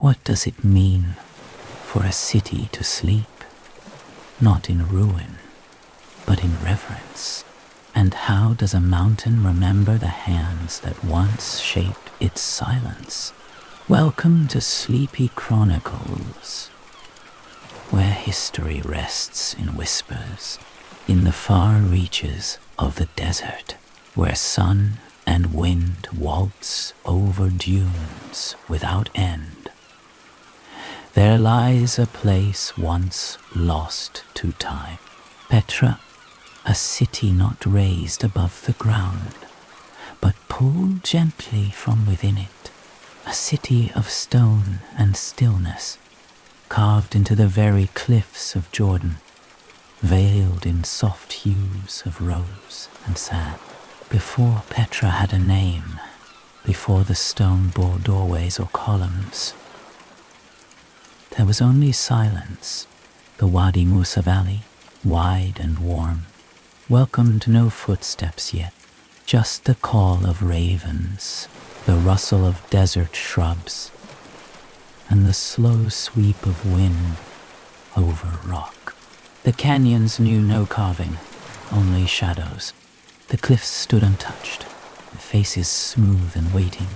What does it mean for a city to sleep, not in ruin, but in reverence? And how does a mountain remember the hands that once shaped its silence? Welcome to Sleepy Chronicles, where history rests in whispers, in the far reaches of the desert, where sun and wind waltz over dunes without end. There lies a place once lost to time, Petra, a city not raised above the ground, but pulled gently from within it, a city of stone and stillness, carved into the very cliffs of Jordan, veiled in soft hues of rose and sand. Before Petra had a name, before the stone bore doorways or columns, there was only silence. The Wadi Musa Valley, wide and warm, welcomed no footsteps yet, just the call of ravens, the rustle of desert shrubs, and the slow sweep of wind over rock. The canyons knew no carving, only shadows. The cliffs stood untouched, their faces smooth and waiting,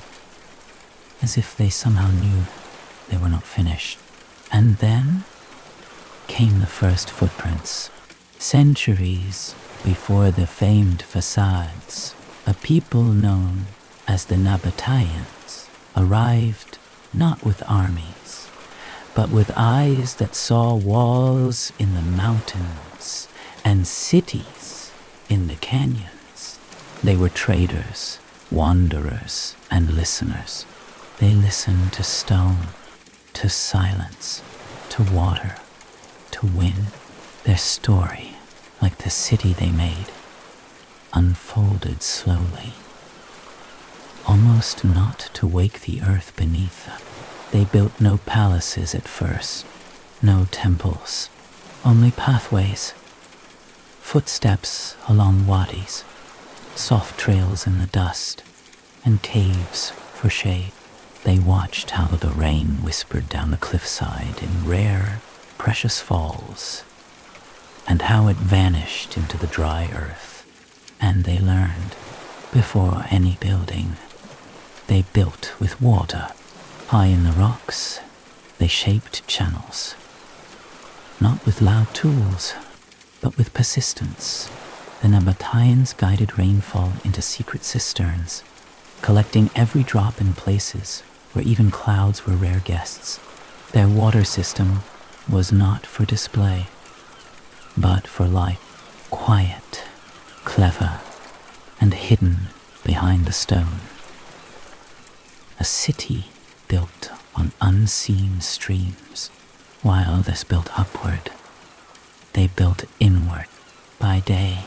as if they somehow knew they were not finished. And then came the first footprints. Centuries before the famed facades, a people known as the Nabateans arrived not with armies, but with eyes that saw walls in the mountains and cities in the canyons. They were traders, wanderers, and listeners. They listened to stone, to silence, to water, to wind. Their story, like the city they made, unfolded slowly, almost not to wake the earth beneath them. They built no palaces at first, no temples, only pathways, footsteps along wadis, soft trails in the dust, and caves for shade. They watched how the rain whispered down the cliffside in rare, precious falls, and how it vanished into the dry earth. And they learned, before any building, they built with water. High in the rocks, they shaped channels, not with loud tools, but with persistence. The Nabateans guided rainfall into secret cisterns, collecting every drop in places where even clouds were rare guests. Their water system was not for display, but for life, quiet, clever, and hidden behind the stone. A city built on unseen streams, while others built upward. They built inward. By day,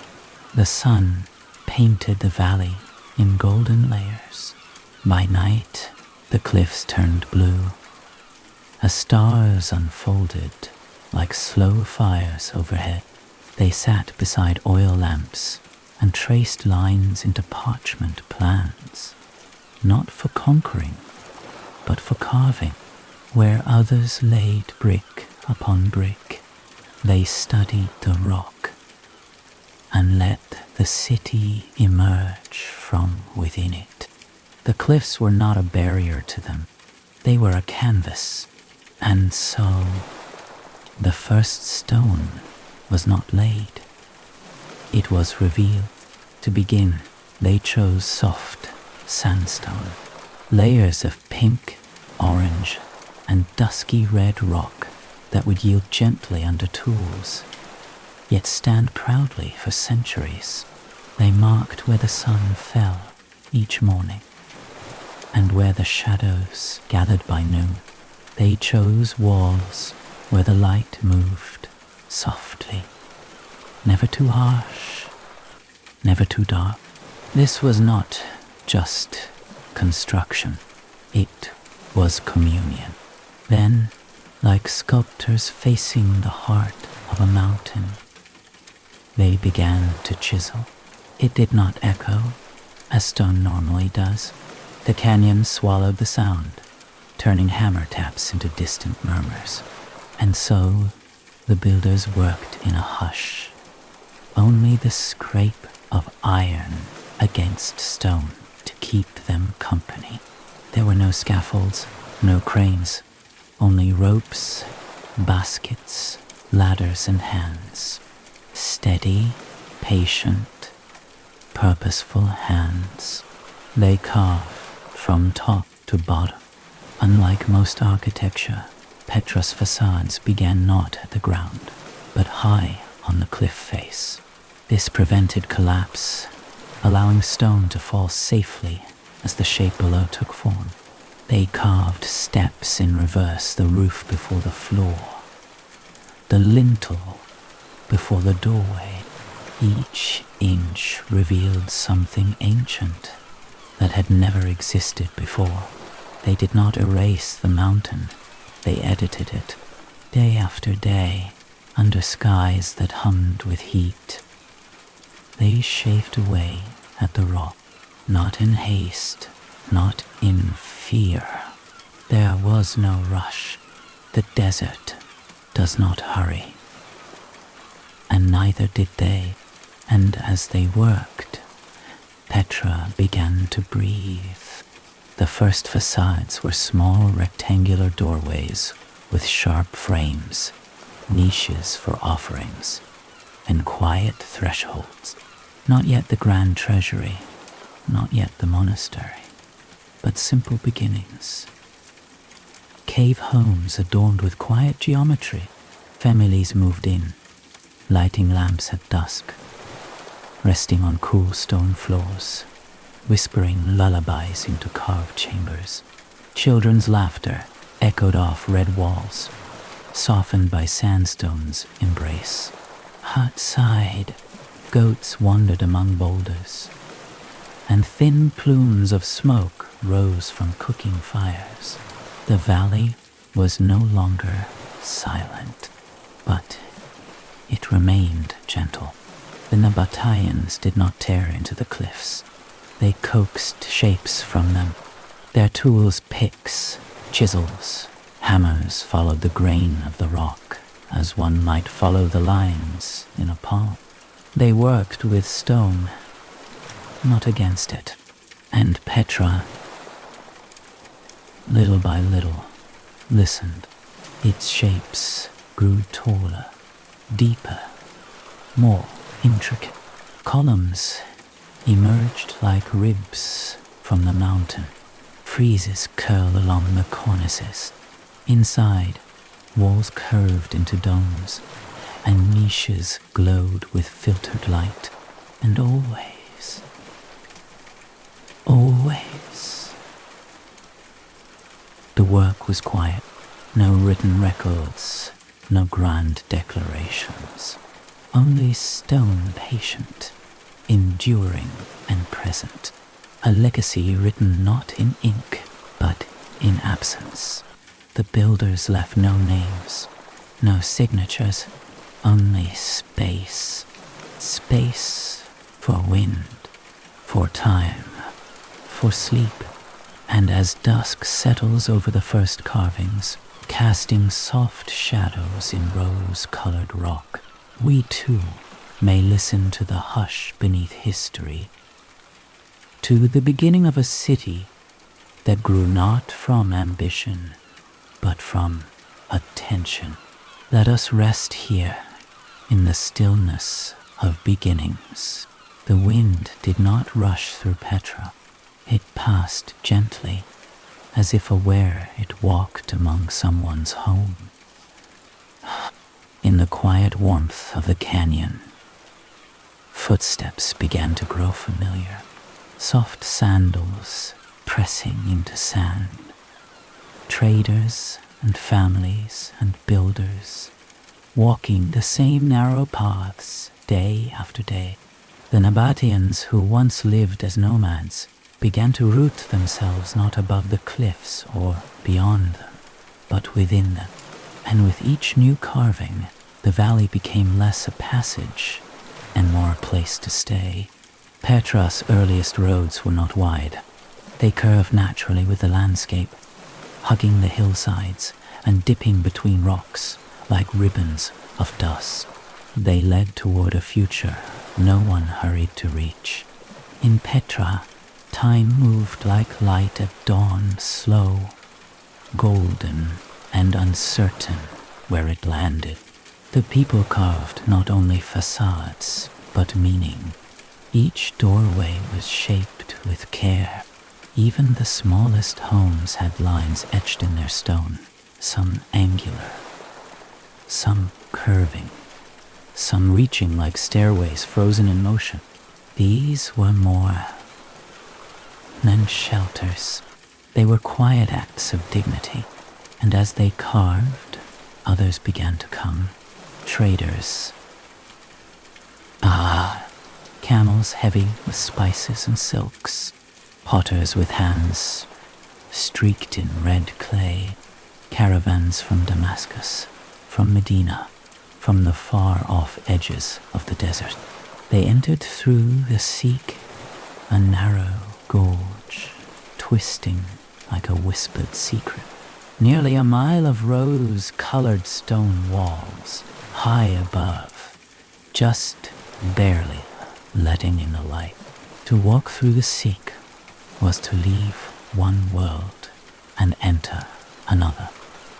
the sun painted the valley in golden layers. By night, the cliffs turned blue, as stars unfolded like slow fires overhead. They sat beside oil lamps and traced lines into parchment plans, not for conquering, but for carving. Where others laid brick upon brick, they studied the rock and let the city emerge from within it. The cliffs were not a barrier to them. They were a canvas. And so, the first stone was not laid. It was revealed. To begin, they chose soft sandstone, layers of pink, orange, and dusky red rock that would yield gently under tools, yet stand proudly for centuries. They marked where the sun fell each morning, and where the shadows gathered by noon. They chose walls where the light moved softly, never too harsh, never too dark. This was not just construction, it was communion. Then, like sculptors facing the heart of a mountain, they began to chisel. It did not echo, as stone normally does. The canyon swallowed the sound, turning hammer taps into distant murmurs. And so the builders worked in a hush, only the scrape of iron against stone to keep them company. There were no scaffolds, no cranes, only ropes, baskets, ladders and hands. Steady, patient, purposeful hands. They carved from top to bottom. Unlike most architecture, Petra's facades began not at the ground, but high on the cliff face. This prevented collapse, allowing stone to fall safely as the shape below took form. They carved steps in reverse, the roof before the floor, the lintel before the doorway. Each inch revealed something ancient that had never existed before. They did not erase the mountain, they edited it, day after day, under skies that hummed with heat. They shaved away at the rock, not in haste, not in fear. There was no rush. The desert does not hurry. And neither did they, and as they worked, Petra began to breathe. The first facades were small rectangular doorways with sharp frames, niches for offerings, and quiet thresholds. Not yet the grand treasury, not yet the monastery, but simple beginnings. Cave homes adorned with quiet geometry. Families moved in, lighting lamps at dusk, resting on cool stone floors, whispering lullabies into carved chambers. Children's laughter echoed off red walls, softened by sandstone's embrace. Outside, goats wandered among boulders, and thin plumes of smoke rose from cooking fires. The valley was no longer silent, but it remained gentle. The Nabateans did not tear into the cliffs. They coaxed shapes from them. Their tools, picks, chisels, hammers, followed the grain of the rock, as one might follow the lines in a palm. They worked with stone, not against it. And Petra, little by little, listened. Its shapes grew taller, deeper, more intricate. Columns emerged like ribs from the mountain. Friezes curled along the cornices. Inside, walls curved into domes, and niches glowed with filtered light. And always, the work was quiet. No written records, no grand declarations. Only stone patient, enduring and present. A legacy written not in ink, but in absence. The builders left no names, no signatures, only space. Space for wind, for time, for sleep. And as dusk settles over the first carvings, casting soft shadows in rose-colored rock, we too may listen to the hush beneath history, to the beginning of a city that grew not from ambition, but from attention. Let us rest here in the stillness of beginnings. The wind did not rush through Petra. It passed gently, as if aware it walked among someone's home. In the quiet warmth of the canyon, footsteps began to grow familiar, soft sandals pressing into sand. Traders and families and builders walking the same narrow paths day after day. The Nabateans, who once lived as nomads, began to root themselves not above the cliffs or beyond them, but within them. And with each new carving, the valley became less a passage and more a place to stay. Petra's earliest roads were not wide. They curved naturally with the landscape. hugging the hillsides and dipping between rocks like ribbons of dust. They led toward a future no one hurried to reach. In Petra, time moved like light at dawn, slow, golden, and uncertain where it landed. The people carved not only facades, but meaning. Each doorway was shaped with care. Even the smallest homes had lines etched in their stone, some angular, some curving, some reaching like stairways frozen in motion. These were more than shelters. They were quiet acts of dignity, and as they carved, others began to come. Traders. Camels heavy with spices and silks, potters with hands streaked in red clay, caravans from Damascus, from Medina, from the far-off edges of the desert. They entered through the Sikh, a narrow gorge, twisting like a whispered secret. Nearly a mile of rose-colored stone walls, high above, just barely letting in the light. To walk through the Sikh was to leave one world and enter another.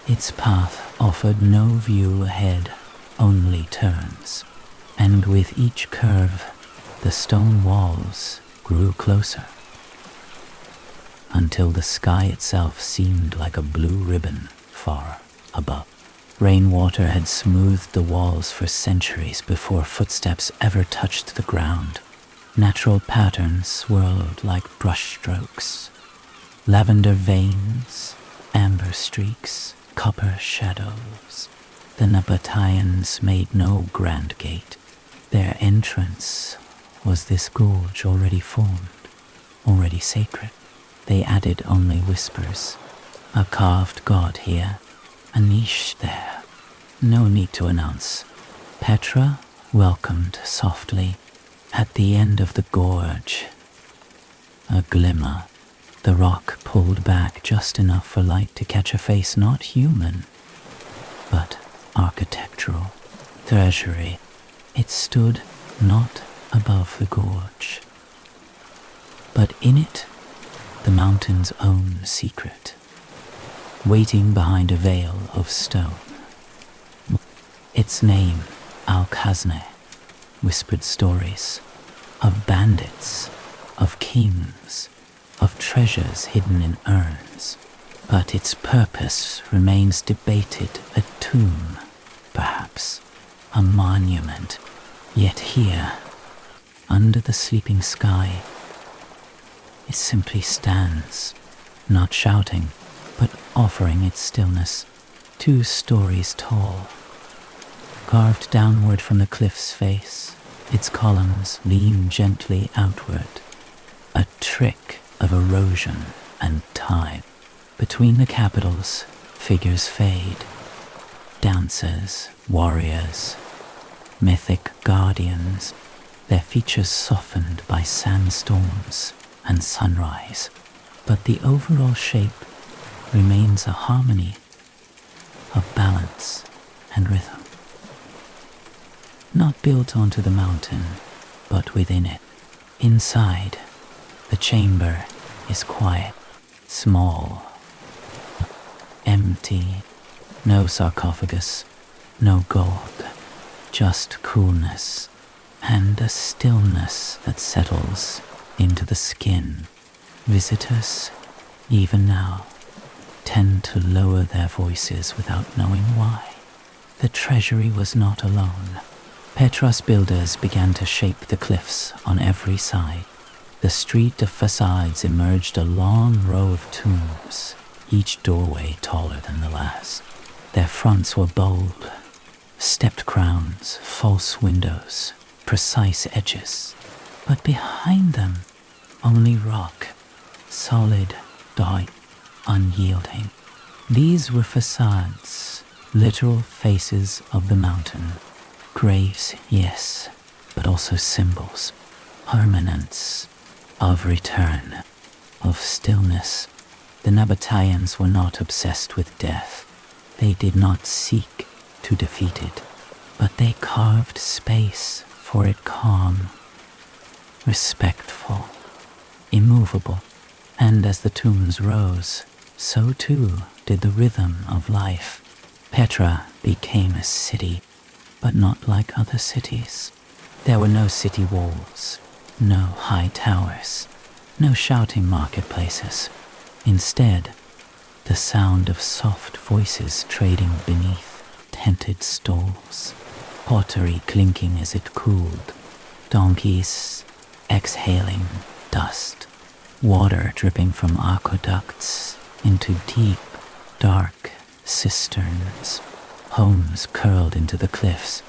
Its path offered no view ahead, only turns, and with each curve, the stone walls grew closer, until the sky itself seemed like a blue ribbon far above. Rainwater had smoothed the walls for centuries before footsteps ever touched the ground. Natural patterns swirled like brushstrokes. Lavender veins, amber streaks, copper shadows. The Nabateans made no grand gate. Their entrance was this gorge already formed, already sacred. They added only whispers. A carved god here, a niche there. No need to announce. Petra welcomed softly. At the end of the gorge, a glimmer. The rock pulled back just enough for light to catch a face not human, but architectural. Treasury. It stood not above the gorge, but in it, the mountain's own secret, waiting behind a veil of stone. Its name, Al-Khazne, whispered stories of bandits, of kings, of treasures hidden in urns. But its purpose remains debated, a tomb, perhaps, a monument. Yet here, under the sleeping sky, it simply stands, not shouting, but offering its stillness, 2 stories tall. Carved downward from the cliff's face, its columns lean gently outward, a trick of erosion and time. Between the capitals, figures fade. Dancers, warriors, mythic guardians, their features softened by sandstorms and sunrise. But the overall shape remains a harmony of balance and rhythm. Not built onto the mountain, but within it. Inside, the chamber is quiet, small, empty. No sarcophagus, no gold, just coolness and a stillness that settles into the skin. Visitors, even now, tend to lower their voices without knowing why. The treasury was not alone. Petra's builders began to shape the cliffs on every side. The street of facades emerged a long row of tombs, each doorway taller than the last. Their fronts were bold, stepped crowns, false windows, precise edges. But behind them, only rock, solid, dark, unyielding. These were facades, literal faces of the mountain. Graves, yes, but also symbols, permanence, of return, of stillness. The Nabateans were not obsessed with death. They did not seek to defeat it, but they carved space for it calm, respectful, immovable. And as the tombs rose, so too did the rhythm of life. Petra became a city, but not like other cities. There were no city walls, no high towers, no shouting marketplaces. Instead, the sound of soft voices trading beneath tented stalls, pottery clinking as it cooled, donkeys exhaling dust, water dripping from aqueducts into deep, dark cisterns. Homes curled into the cliffs,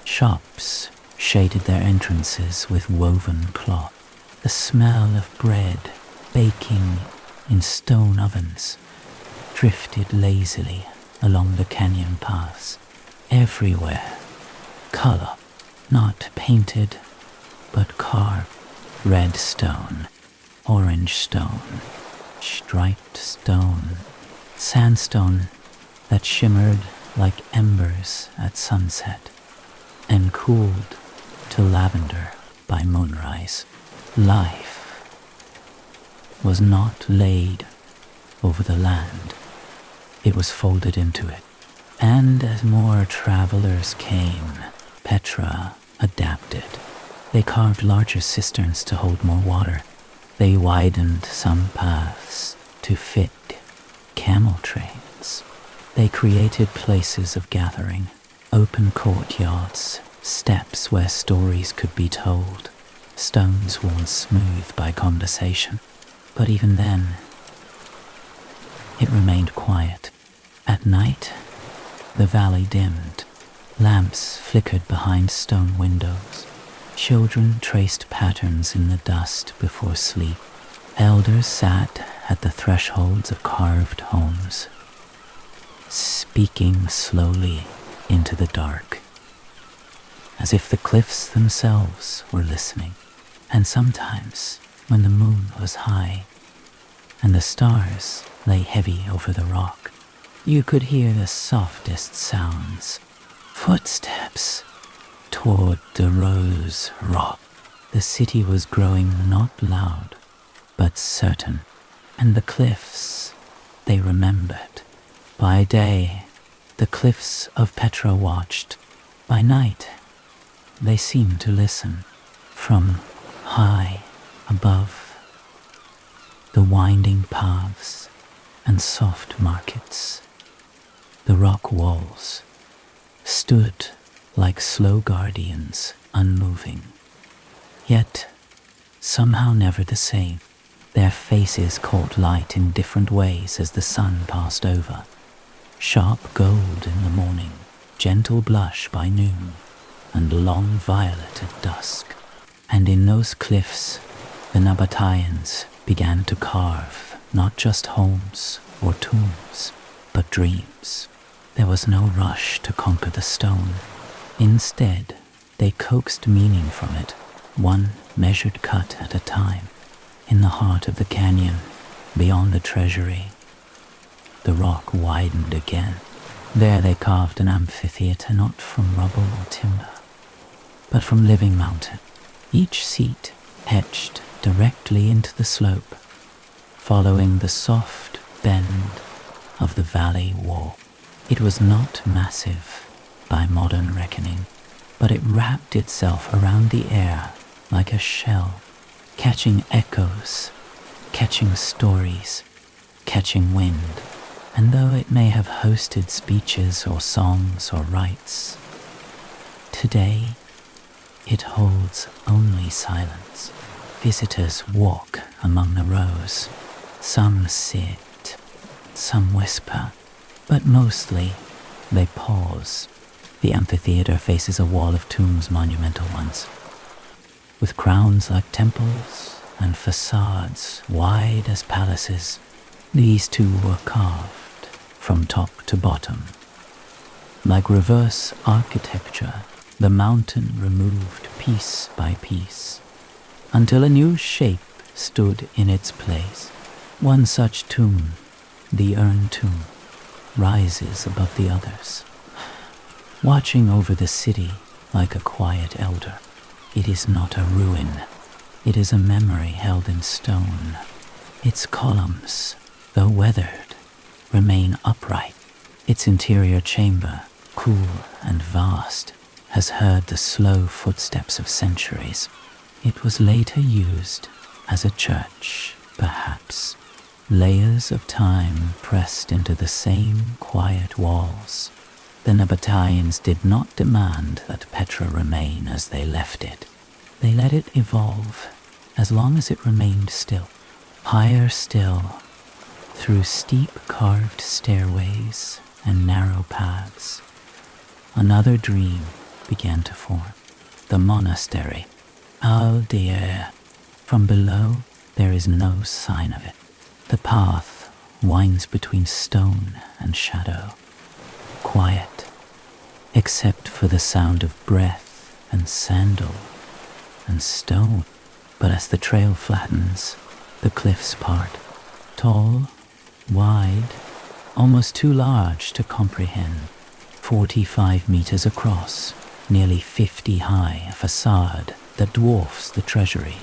shops shaded their entrances with woven cloth. The smell of bread baking in stone ovens drifted lazily along the canyon paths. Everywhere, color, not painted, but carved. Red stone, orange stone, striped stone, sandstone that shimmered like embers at sunset and cooled to lavender by moonrise. Life was not laid over the land, it was folded into it. And as more travelers came, Petra adapted. They carved larger cisterns to hold more water. They widened some paths to fit camel trains. They created places of gathering, open courtyards, steps where stories could be told, stones worn smooth by conversation. But even then, it remained quiet. At night, the valley dimmed. Lamps flickered behind stone windows. Children traced patterns in the dust before sleep. Elders sat at the thresholds of carved homes, speaking slowly into the dark, as if the cliffs themselves were listening. And sometimes, when the moon was high and the stars lay heavy over the rock, you could hear the softest sounds, footsteps toward the Rose Rock. The city was growing not loud, but certain, and the cliffs, they remembered. By day, the cliffs of Petra watched. By night, they seemed to listen. From high above, the winding paths and soft markets, the rock walls stood like slow guardians, unmoving, yet somehow never the same. Their faces caught light in different ways as the sun passed over. Sharp gold in the morning, gentle blush by noon, and long violet at dusk. And in those cliffs, the Nabateans began to carve not just homes or tombs, but dreams. There was no rush to conquer the stone. Instead, they coaxed meaning from it, one measured cut at a time. In the heart of the canyon, beyond the treasury, the rock widened again. There they carved an amphitheater not from rubble or timber, but from living mountain, each seat etched directly into the slope, following the soft bend of the valley wall. It was not massive by modern reckoning, but it wrapped itself around the air like a shell, catching echoes, catching stories, catching wind. And though it may have hosted speeches or songs or rites, today it holds only silence. Visitors walk among the rows. Some sit, some whisper, but mostly they pause. The amphitheater faces a wall of tombs, monumental ones, with crowns like temples and facades wide as palaces. These too were carved from top to bottom. Like reverse architecture, the mountain removed piece by piece, until a new shape stood in its place. One such tomb The urn tomb rises above the others, watching over the city like a quiet elder. It is not a ruin. It is a memory held in stone. Its columns, though weathered, remain upright. Its interior chamber, cool and vast, has heard the slow footsteps of centuries. It was later used as a church, perhaps. Layers of time pressed into the same quiet walls. The Nabateans did not demand that Petra remain as they left it. They let it evolve as long as it remained still. Higher still, through steep carved stairways and narrow paths, another dream began to form. The monastery. Oh dear. From below, there is no sign of it. The path winds between stone and shadow. Quiet, except for the sound of breath and sandal and stone. But as the trail flattens, the cliffs part. Tall, wide, almost too large to comprehend. 45 meters across, nearly 50 high, a facade that dwarfs the treasury.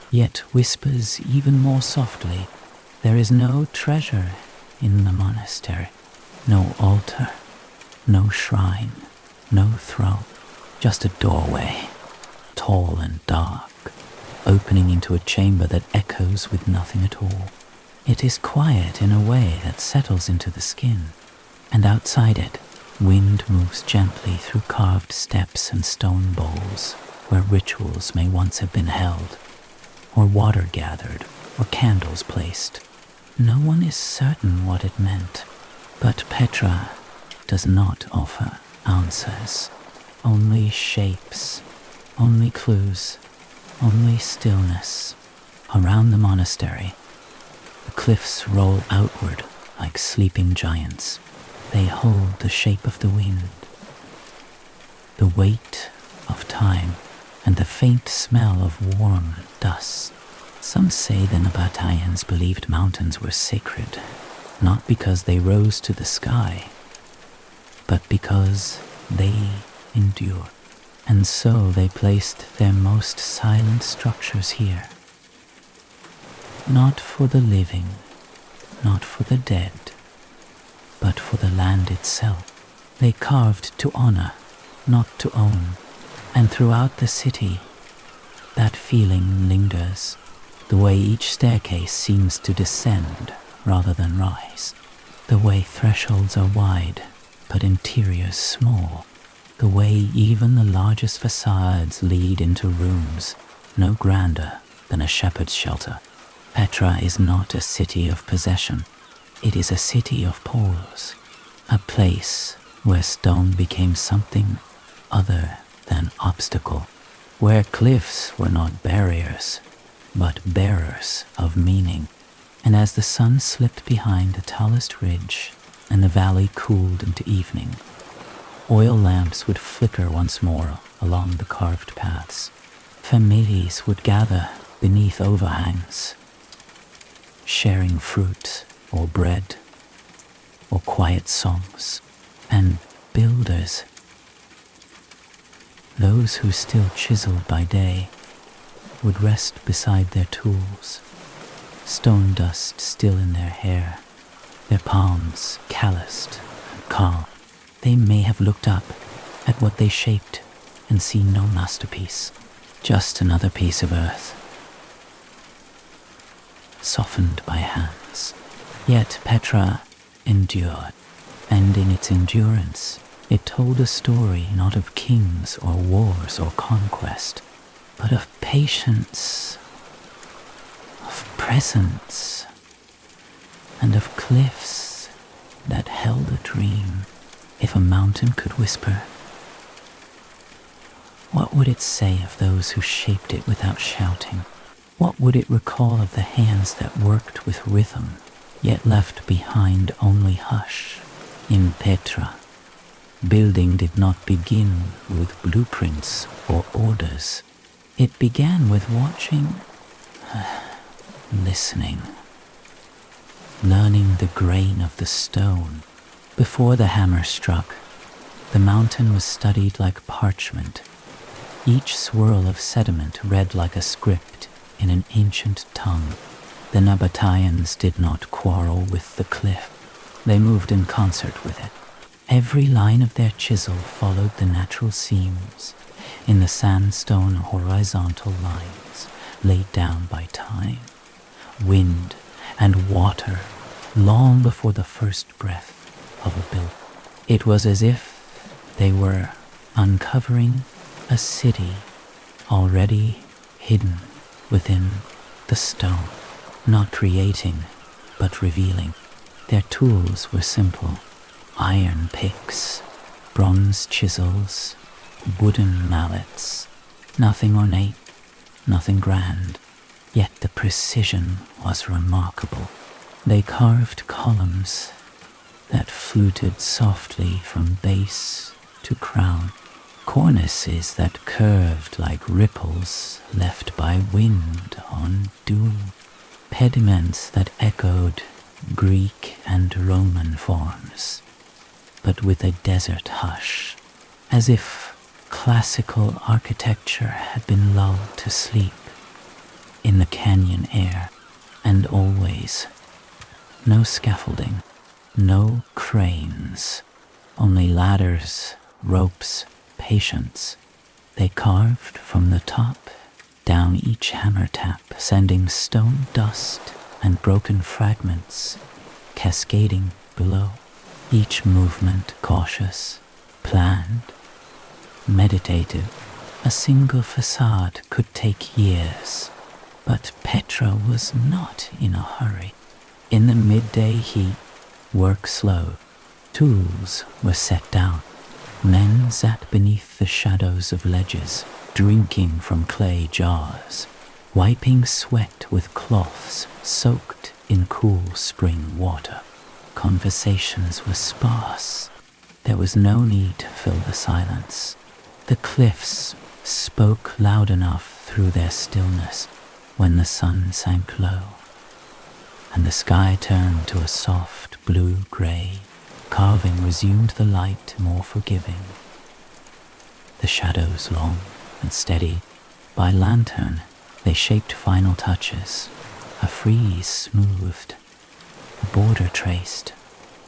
Yet whispers even more softly, there is no treasure in the monastery. No altar, no shrine, no throne, just a doorway, tall and dark, opening into a chamber that echoes with nothing at all. It is quiet in a way that settles into the skin, and outside it, wind moves gently through carved steps and stone bowls where rituals may once have been held, or water gathered, or candles placed. No one is certain what it meant, but Petra does not offer answers, only shapes, only clues, only stillness. Around the monastery, the cliffs roll outward like sleeping giants. They hold the shape of the wind, the weight of time, and the faint smell of warm dust. Some say the Nabateans believed mountains were sacred, not because they rose to the sky, but because they endured. And so they placed their most silent structures here. Not for the living, not for the dead, but for the land itself. They carved to honor, not to own. And throughout the city, that feeling lingers, the way each staircase seems to descend rather than rise, the way thresholds are wide, but interiors small, the way even the largest facades lead into rooms no grander than a shepherd's shelter. Petra is not a city of possession. It is a city of poles, a place where stone became something other than obstacle, where cliffs were not barriers, but bearers of meaning. And as the sun slipped behind the tallest ridge and the valley cooled into evening, oil lamps would flicker once more along the carved paths. Families would gather beneath overhangs, sharing fruit or bread or quiet songs. And builders, those who still chiseled by day, would rest beside their tools, stone dust still in their hair, their palms calloused and calm. They may have looked up at what they shaped and seen no masterpiece, just another piece of earth, softened by hands. Yet Petra endured, and in its endurance, it told a story not of kings or wars or conquest, but of patience, of presence, and of cliffs that held a dream. If a mountain could whisper, what would it say of those who shaped it without shouting? What would it recall of the hands that worked with rhythm, yet left behind only hush? In Petra, building did not begin with blueprints or orders. It began with watching, listening. learning the grain of the stone. Before the hammer struck, the mountain was studied like parchment, each swirl of sediment read like a script in an ancient tongue. The Nabateans did not quarrel with the cliff. They moved in concert with it. Every line of their chisel followed the natural seams in the sandstone horizontal lines laid down by time, wind, and water long before the first breath of a building. It was as if they were uncovering a city already hidden within the stone, not creating but revealing. Their tools were simple: iron picks, bronze chisels, wooden mallets. Nothing ornate, nothing grand, yet the precision was remarkable. They carved columns that fluted softly from base to crown, cornices that curved like ripples left by wind on dune, pediments that echoed Greek and Roman forms, but with a desert hush, as if classical architecture had been lulled to sleep in the canyon air. And always, no scaffolding, no cranes, only ladders, ropes, patience. They carved from the top down each hammer tap, sending stone dust and broken fragments cascading below. Each movement cautious, planned, meditative. A single facade could take years, but Petra was not in a hurry. In the midday heat, work slowed. Tools were set down. Men sat beneath the shadows of ledges, drinking from clay jars, wiping sweat with cloths soaked in cool spring water. Conversations were sparse. There was no need to fill the silence. The cliffs spoke loud enough through their stillness when the sun sank low, and the sky turned to a soft blue-gray. Carving resumed the light more forgiving. The shadows long and steady. By lantern, they shaped final touches. A frieze smoothed, a border traced,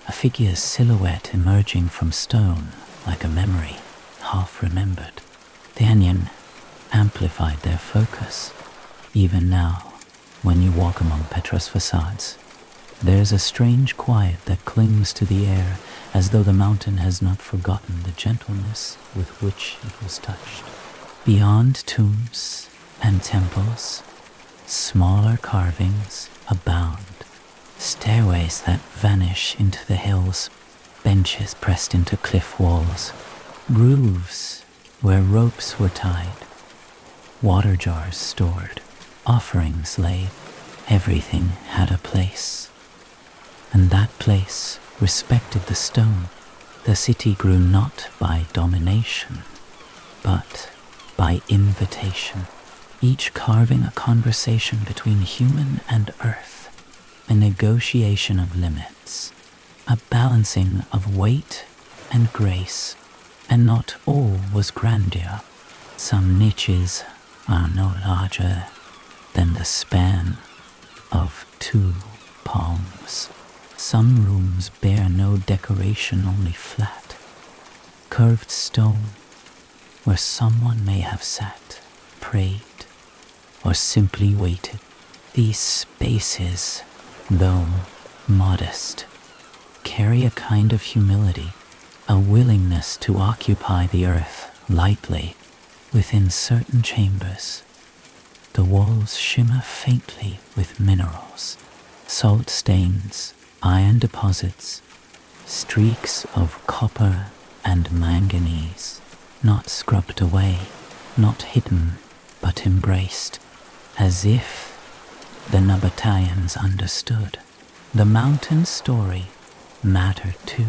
a figure's silhouette emerging from stone like a memory half remembered. The canyon amplified their focus. Even now, when you walk among Petra's facades, there's a strange quiet that clings to the air, as though the mountain has not forgotten the gentleness with which it was touched. Beyond tombs and temples, smaller carvings abound, stairways that vanish into the hills, benches pressed into cliff walls, grooves where ropes were tied, water jars stored, offerings laid. Everything had a place, and that place respected the stone. The city grew not by domination, but by invitation, each carving a conversation between human and earth, a negotiation of limits, a balancing of weight and grace, and not all was grandeur. Some niches are no larger than the span of 2 palms. Some rooms bear no decoration, only flat, curved stone where someone may have sat, prayed, or simply waited. These spaces, though modest, carry a kind of humility, a willingness to occupy the earth lightly. Within certain chambers, the walls shimmer faintly with minerals, salt stains, iron deposits, streaks of copper and manganese, not scrubbed away, not hidden, but embraced, as if the Nabateans understood. The mountain story mattered too.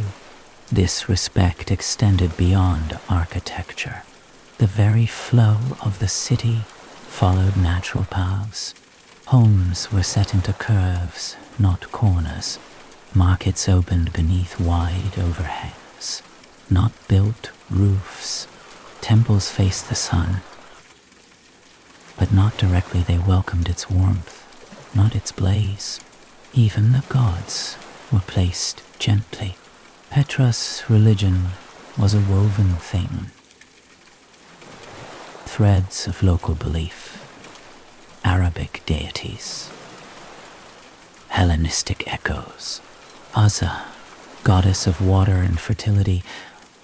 This respect extended beyond architecture. The very flow of the city followed natural paths. Homes were set into curves, not corners. Markets opened beneath wide overhangs, not built roofs. Temples faced the sun, but not directly. They welcomed its warmth, not its blaze. Even the gods were placed gently. Petra's religion was a woven thing. Threads of local belief, Arabic deities, Hellenistic echoes. Azza, goddess of water and fertility,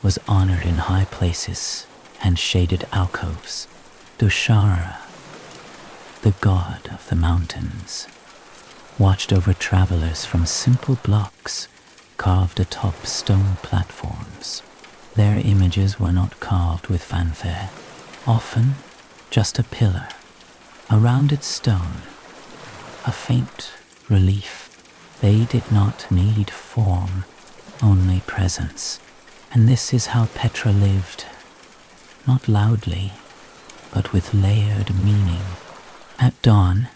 was honored in high places and shaded alcoves. Dushara, the god of the mountains, watched over travelers from simple blocks carved atop stone platforms. Their images were not carved with fanfare, often just a pillar, a rounded stone, a faint relief. They did not need form, only presence. And this is how Petra lived, not loudly, but with layered meaning. At dawn,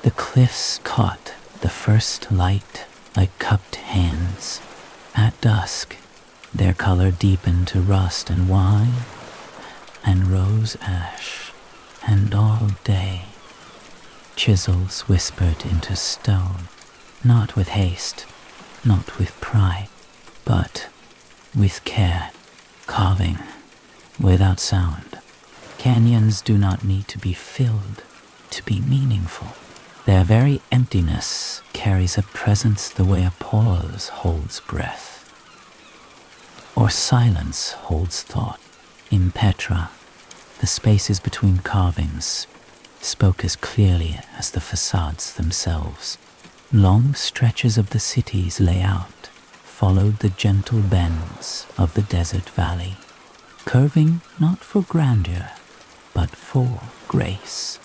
the cliffs caught the first light like cupped hands. At dusk, their color deepened to rust and wine and rose ash, and all day, chisels whispered into stone, not with haste, not with pride, but with care, carving without sound. Canyons do not need to be filled to be meaningful. Their very emptiness carries a presence the way a pause holds breath, or silence holds thought. In Petra, the spaces between carvings spoke as clearly as the facades themselves. Long stretches of the city's layout followed the gentle bends of the desert valley, curving not for grandeur, but for grace.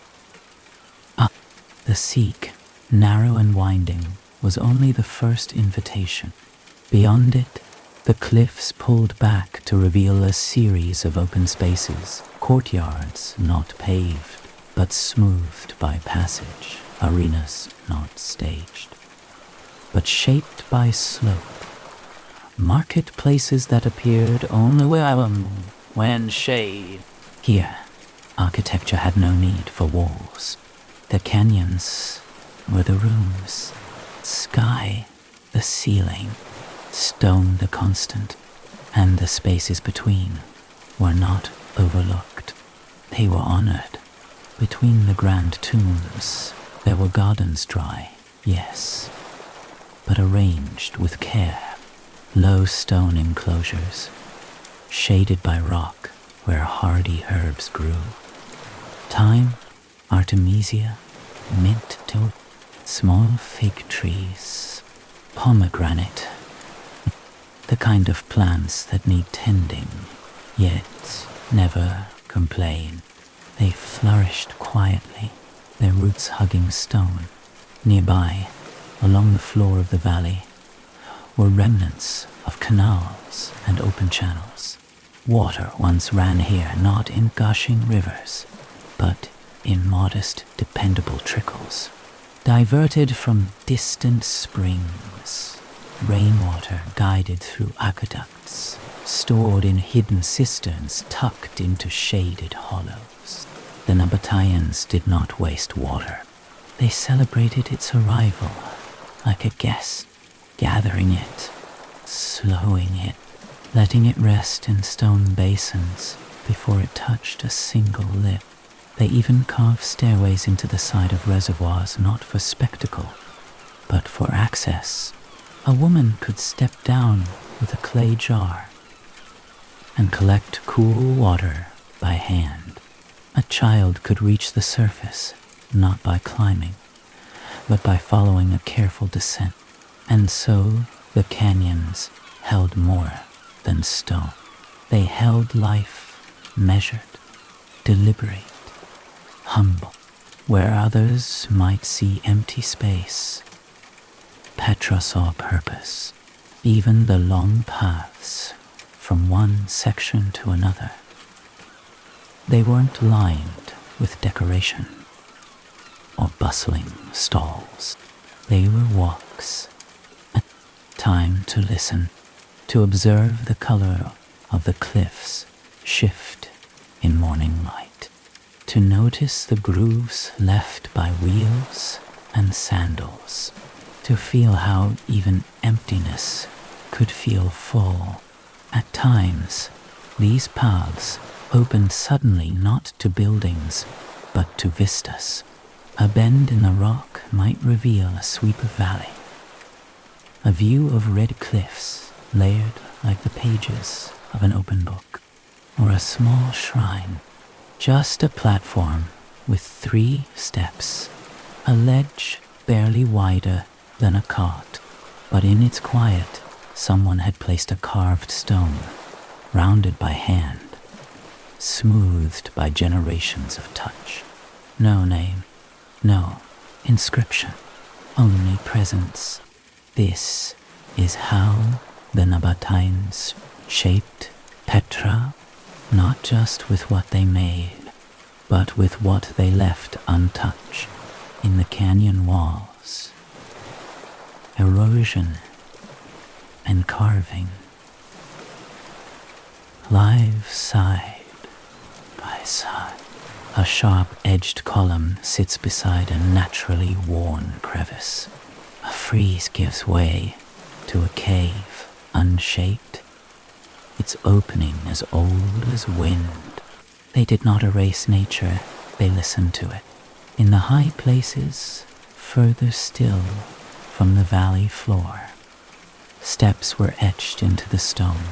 The Seek, narrow and winding, was only the first invitation. Beyond it, the cliffs pulled back to reveal a series of open spaces, courtyards not paved, but smoothed by passage, arenas not staged, but shaped by slope, marketplaces that appeared only when shade. Here, architecture had no need for walls. The canyons were the rooms, sky the ceiling, stone the constant, and the spaces between were not overlooked. They were honored. Between the grand tombs, there were gardens dry, yes, but arranged with care. Low stone enclosures, shaded by rock where hardy herbs grew. Thyme, artemisia, mint to small fig trees, pomegranate, the kind of plants that need tending, yet never complain. They flourished quietly, their roots hugging stone. Nearby, along the floor of the valley, were remnants of canals and open channels. Water once ran here, not in gushing rivers, but in modest, dependable trickles, diverted from distant springs. Rainwater guided through aqueducts, stored in hidden cisterns tucked into shaded hollows. The Nabateans did not waste water. They celebrated its arrival like a guest, gathering it, slowing it, letting it rest in stone basins before it touched a single lip. They even carved stairways into the side of reservoirs, not for spectacle, but for access. A woman could step down with a clay jar and collect cool water by hand. A child could reach the surface, not by climbing, but by following a careful descent. And so the canyons held more than stone. They held life measured, deliberate, humble. Where others might see empty space, Petra saw purpose. Even the long paths from one section to another, they weren't lined with decoration or bustling stalls. They were walks, a time to listen, to observe the color of the cliffs shift in morning light, to notice the grooves left by wheels and sandals, to feel how even emptiness could feel full. At times, these paths opened suddenly not to buildings, but to vistas. A bend in the rock might reveal a sweep of valley, a view of red cliffs layered like the pages of an open book, or a small shrine, just a platform with 3 steps, a ledge barely wider than a cot, but in its quiet someone had placed a carved stone, rounded by hand, smoothed by generations of touch. No name, no inscription, only presence. This is how the Nabateans shaped Petra, not just with what they made, but with what they left untouched in the canyon walls. Erosion and carving, live side by side. A sharp-edged column sits beside a naturally worn crevice. A frieze gives way to a cave, unshaped, its opening as old as wind. They did not erase nature, they listened to it. In the high places, further still from the valley floor, steps were etched into the stone,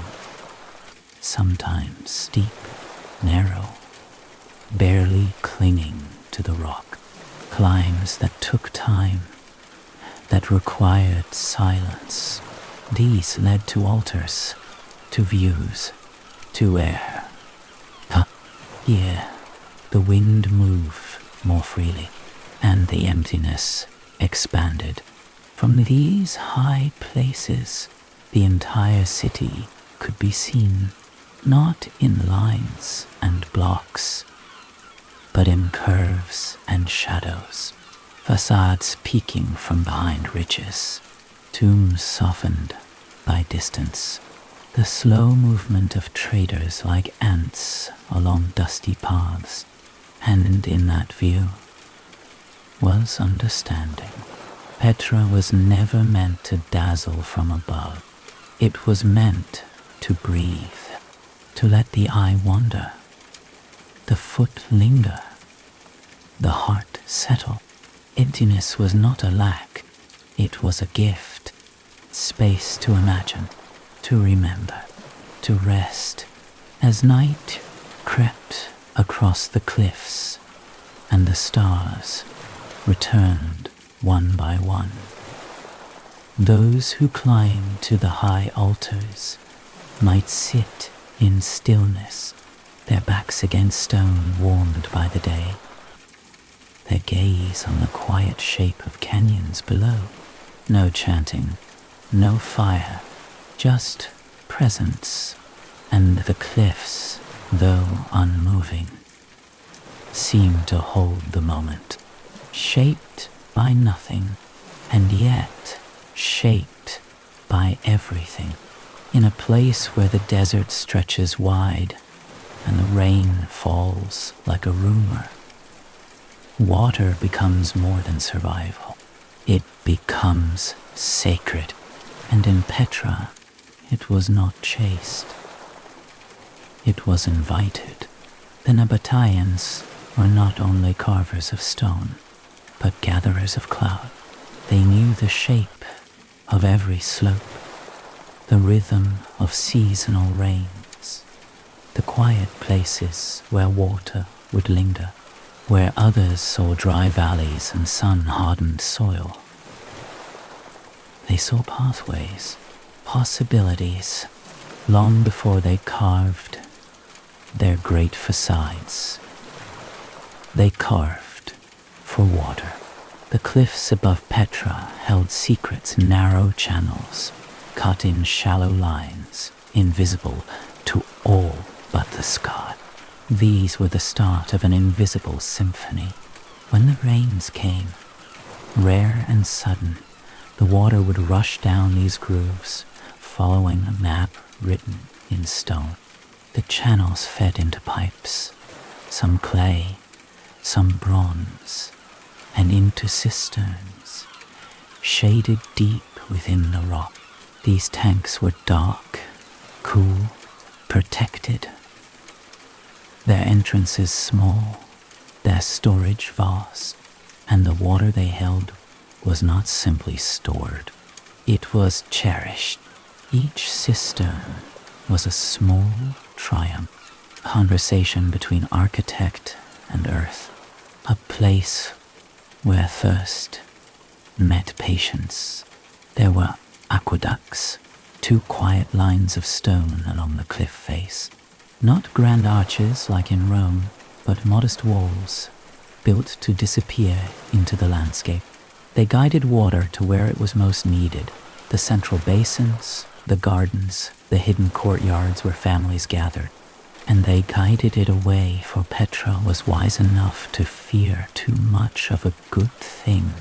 sometimes steep, narrow, barely clinging to the rock. Climbs that took time, that required silence. These led to altars, to views, to air. Here, the wind moved more freely, and the emptiness expanded. From these high places, the entire city could be seen, not in lines and blocks, but in curves and shadows, facades peeking from behind ridges, tombs softened by distance, the slow movement of traders like ants along dusty paths, and in that view was understanding. Petra was never meant to dazzle from above. It was meant to breathe, to let the eye wander, the foot linger, the heart settle. Emptiness was not a lack, it was a gift, space to imagine, to remember, to rest. As night crept across the cliffs and the stars returned one by one, those who climbed to the high altars might sit in stillness, their backs against stone warmed by the day, their gaze on the quiet shape of canyons below. No chanting, no fire, just presence, and the cliffs, though unmoving, seemed to hold the moment, shaped by nothing, and yet shaped by everything. In a place where the desert stretches wide and the rain falls like a rumor, water becomes more than survival. It becomes sacred, and in Petra, it was not chased. It was invited. The Nabateans were not only carvers of stone, but gatherers of cloud. They knew the shape of every slope, the rhythm of seasonal rains, the quiet places where water would linger, where others saw dry valleys and sun-hardened soil. They saw pathways, possibilities, long before they carved their great facades. They carved for water. The cliffs above Petra held secrets, narrow channels, cut in shallow lines, invisible to all but the sky. These were the start of an invisible symphony. When the rains came, rare and sudden, The water would rush down these grooves, following a map written in stone. The channels fed into pipes, some clay, some bronze, and into cisterns, shaded deep within the rock. These tanks were dark, cool, protected. Their entrances small, their storage vast, and the water they held was not simply stored. It was cherished. Each cistern was a small triumph, a conversation between architect and earth, a place where thirst met patience. There were aqueducts, 2 quiet lines of stone along the cliff face. Not grand arches like in Rome, but modest walls, built to disappear into the landscape. They guided water to where it was most needed, the central basins, the gardens, the hidden courtyards where families gathered. And they guided it away, for Petra was wise enough to fear too much of a good thing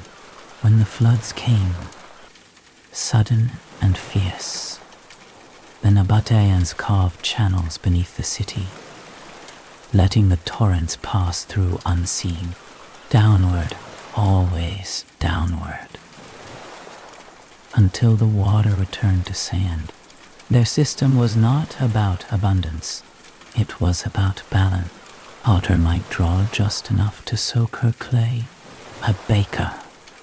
when the floods came, sudden and fierce. The Nabateans carved channels beneath the city, letting the torrents pass through unseen, downward, always downward, until the water returned to sand. Their system was not about abundance, it was about balance. Otter might draw just enough to soak her clay, a baker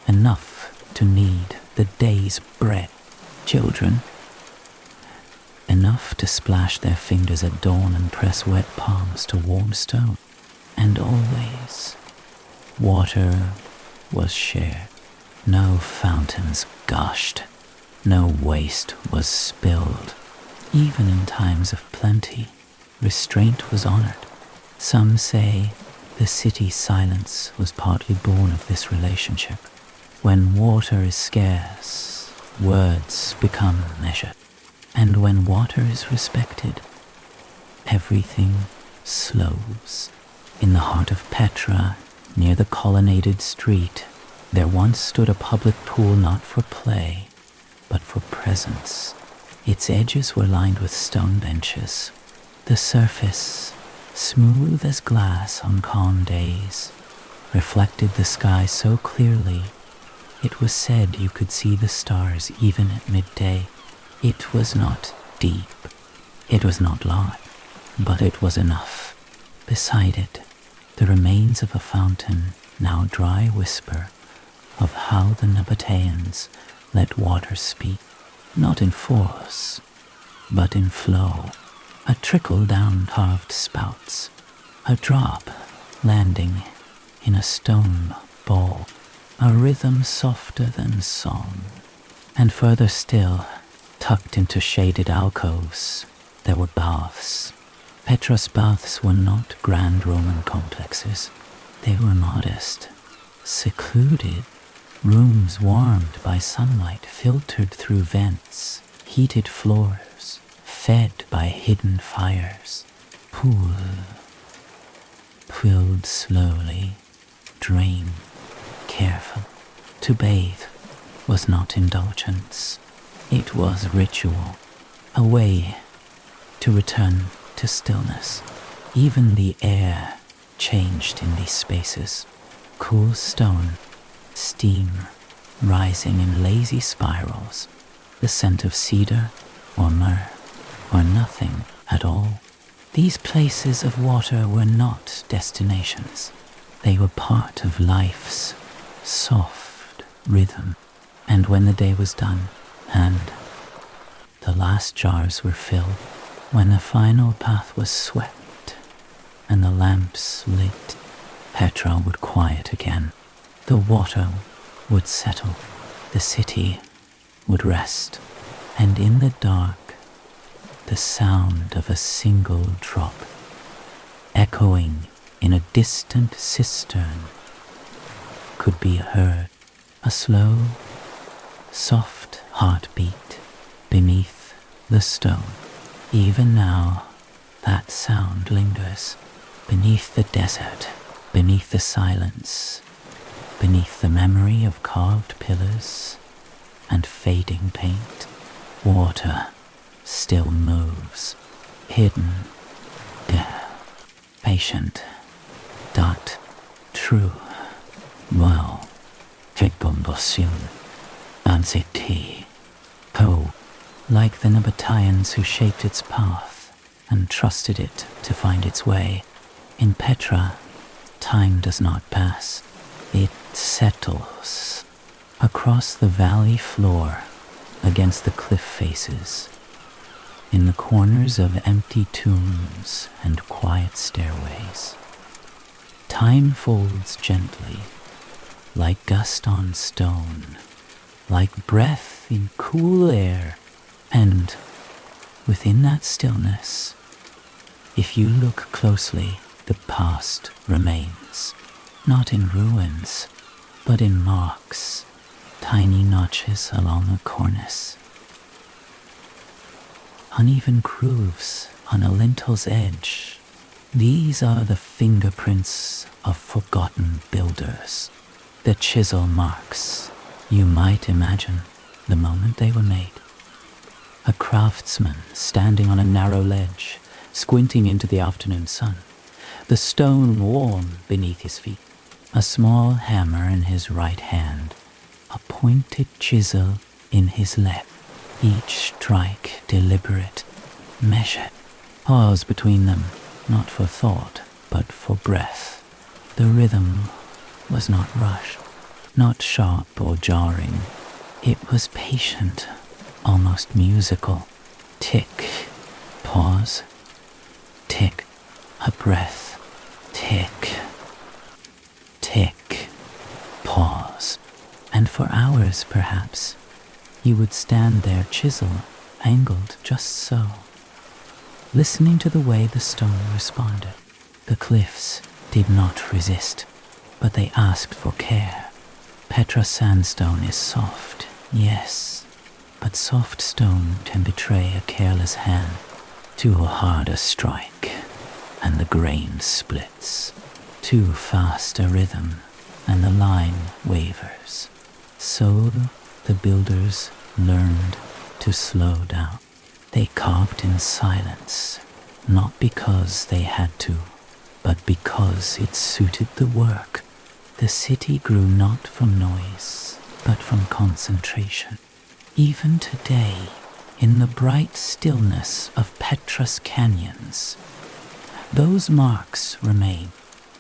enough to knead the day's bread. Children, enough to splash their fingers at dawn and press wet palms to warm stone. And always, water was shared. No fountains gushed, no waste was spilled. Even in times of plenty, restraint was honored. Some say the city's silence was partly born of this relationship. When water is scarce, words become measured. And when water is respected, everything slows. In the heart of Petra, near the colonnaded street, there once stood a public pool not for play, but for presence. Its edges were lined with stone benches. The surface, smooth as glass on calm days, reflected the sky so clearly it was said you could see the stars even at midday. It was not deep, it was not large, but it was enough. Beside it, the remains of a fountain, now dry whisper of how the Nabateans let water speak, not in force, but in flow. A trickle down carved spouts, a drop landing in a stone bowl, a rhythm softer than song. And further still, tucked into shaded alcoves, there were baths. Petra's baths were not grand Roman complexes. They were modest, secluded, rooms warmed by sunlight filtered through vents, heated floors, fed by hidden fires. Pool, filled slowly, drained, careful. To bathe was not indulgence. It was ritual, a way to return to stillness. Even the air changed in these spaces. Cool stone, steam rising in lazy spirals, the scent of cedar or myrrh, or nothing at all. These places of water were not destinations. They were part of life's soft rhythm. And when the day was done, and the last jars were filled, when the final path was swept and the lamps lit, Petra would quiet again. The water would settle, the city would rest, and in the dark, the sound of a single drop, echoing in a distant cistern, could be heard. A slow, soft heartbeat beneath the stone. Even now, that sound lingers beneath the desert, beneath the silence, beneath the memory of carved pillars and fading paint. Water still moves, hidden, patient, dot, true. Well, Figbombosium, Ansiti, Po, like the Nabateans who shaped its path and trusted it to find its way. In Petra, time does not pass. It settles across the valley floor, against the cliff faces, in the corners of empty tombs and quiet stairways. Time folds gently, like gust on stone, like breath in cool air, and within that stillness, if you look closely, the past remains, not in ruins, but in marks, tiny notches along a cornice, uneven grooves on a lintel's edge. These are the fingerprints of forgotten builders, the chisel marks you might imagine the moment they were made. A craftsman standing on a narrow ledge, squinting into the afternoon sun, the stone warm beneath his feet, a small hammer in his right hand, a pointed chisel in his left, each strike deliberate, measured. Pause between them, not for thought, but for breath. The rhythm was not rushed, not sharp or jarring. It was patient, almost musical. Tick, pause, tick, a breath, tick, tick, pause. And for hours, perhaps, you would stand there, chisel angled just so, listening to the way the stone responded. The cliffs did not resist, but they asked for care. Petra sandstone is soft, yes, but soft stone can betray a careless hand. Too hard a strike, and the grain splits. Too fast a rhythm, and the line wavers. So the builders learned to slow down. They carved in silence, not because they had to, but because it suited the work. The city grew not from noise, but from concentration. Even today, in the bright stillness of Petra's canyons, those marks remain,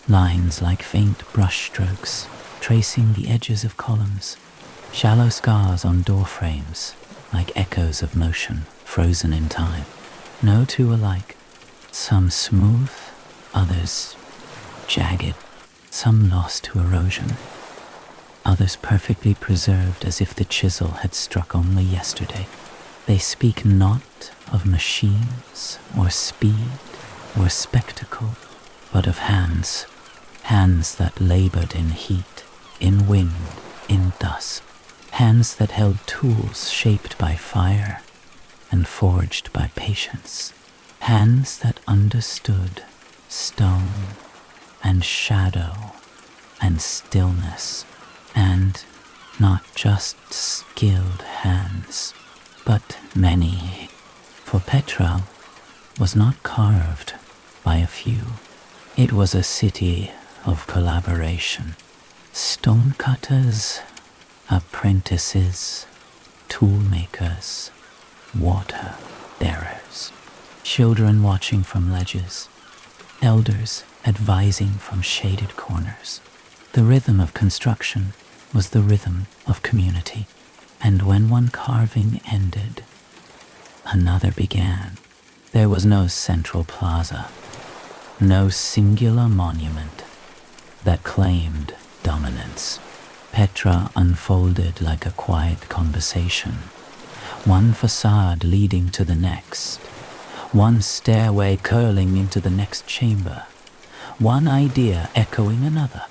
lines like faint brushstrokes tracing the edges of columns, shallow scars on door frames like echoes of motion frozen in time. No two alike, some smooth, others jagged, some lost to erosion, others perfectly preserved as if the chisel had struck only yesterday. They speak not of machines or speed or spectacle, but of hands, hands that labored in heat, in wind, in dust, hands that held tools shaped by fire and forged by patience, hands that understood stone and shadow and stillness, and not just skilled hands, but many. For Petra was not carved by a few. It was a city of collaboration. Stonecutters, apprentices, toolmakers, water bearers, children watching from ledges, elders advising from shaded corners. The rhythm of construction was the rhythm of community, and when one carving ended, another began. There was no central plaza, no singular monument that claimed dominance. Petra unfolded like a quiet conversation, one facade leading to the next, one stairway curling into the next chamber, one idea echoing another.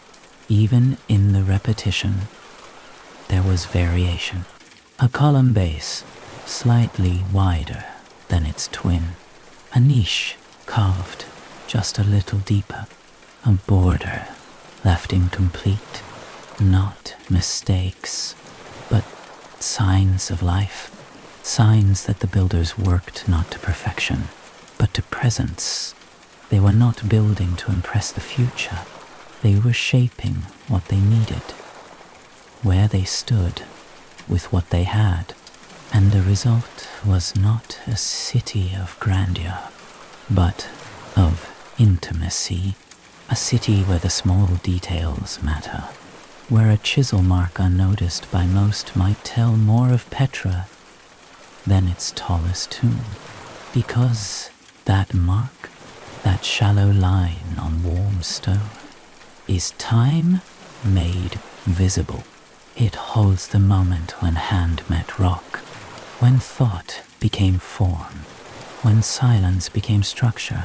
Even in the repetition, there was variation. A column base slightly wider than its twin, a niche carved just a little deeper, a border left incomplete, not mistakes, but signs of life, signs that the builders worked not to perfection, but to presence. They were not building to impress the future. They were shaping what they needed, where they stood, with what they had. And the result was not a city of grandeur, but of intimacy, a city where the small details matter, where a chisel mark unnoticed by most might tell more of Petra than its tallest tomb, because that mark, that shallow line on warm stone, is time made visible. It holds the moment when hand met rock, when thought became form, when silence became structure.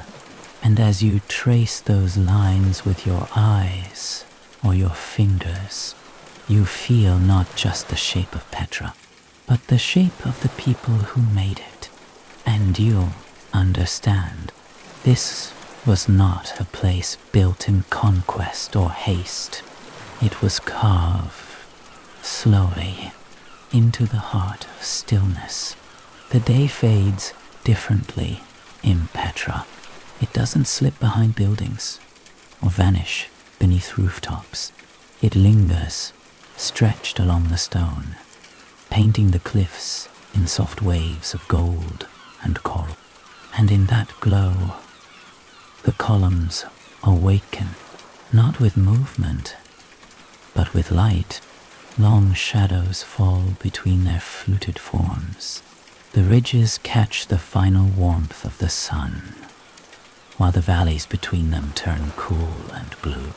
And as you trace those lines with your eyes or your fingers, you feel not just the shape of Petra, but the shape of the people who made it. And you'll understand, this was not a place built in conquest or haste. It was carved slowly into the heart of stillness. The day fades differently in Petra. It doesn't slip behind buildings or vanish beneath rooftops. It lingers, stretched along the stone, painting the cliffs in soft waves of gold and coral. And in that glow, the columns awaken, not with movement, but with light. Long shadows fall between their fluted forms. The ridges catch the final warmth of the sun, while the valleys between them turn cool and blue.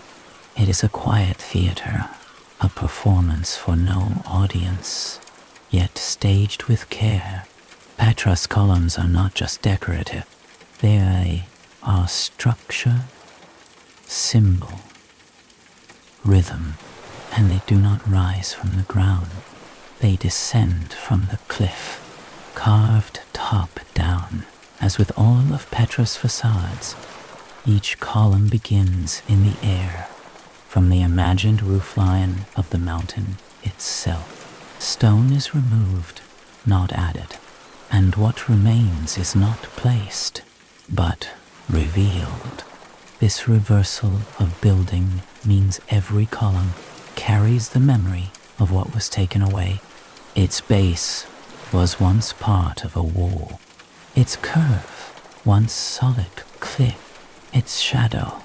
It is a quiet theater, a performance for no audience, yet staged with care. Petra's columns are not just decorative. They are structure, symbol, rhythm, and they do not rise from the ground. They descend from the cliff, carved top down. As with all of Petra's facades, each column begins in the air, from the imagined roofline of the mountain itself. Stone is removed, not added, and what remains is not placed, but revealed. This reversal of building means every column carries the memory of what was taken away. Its base was once part of a wall, its curve once solid cliff, its shadow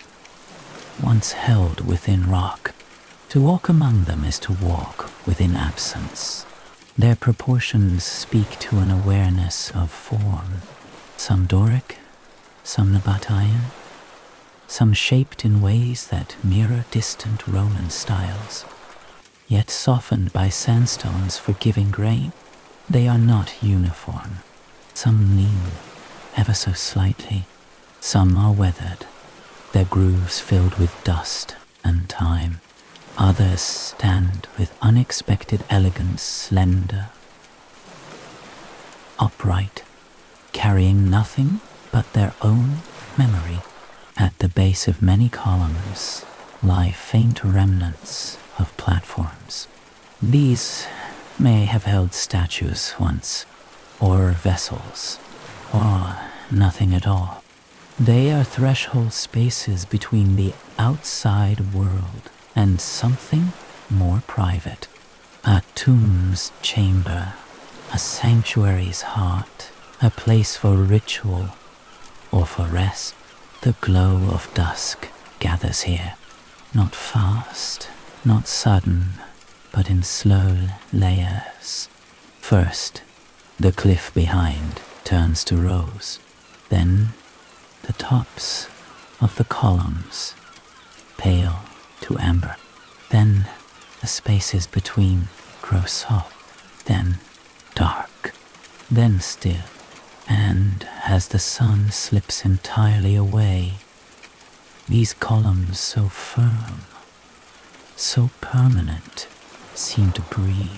once held within rock. To walk among them is to walk within absence. Their proportions speak to an awareness of form, some Doric, some Nabatean, some shaped in ways that mirror distant Roman styles, yet softened by sandstone's forgiving grain. They are not uniform. Some lean ever so slightly, some are weathered, their grooves filled with dust and time. Others stand with unexpected elegance, slender, upright, carrying nothing but their own memory. At the base of many columns lie faint remnants of platforms. These may have held statues once, or vessels, or nothing at all. They are threshold spaces between the outside world and something more private. A tomb's chamber, a sanctuary's heart, a place for ritual or for rest. The glow of dusk gathers here, not fast, not sudden, but in slow layers. First, the cliff behind turns to rose, then the tops of the columns pale to amber, then the spaces between grow soft, then dark, then still. And as the sun slips entirely away, these columns so firm, so permanent, seem to breathe.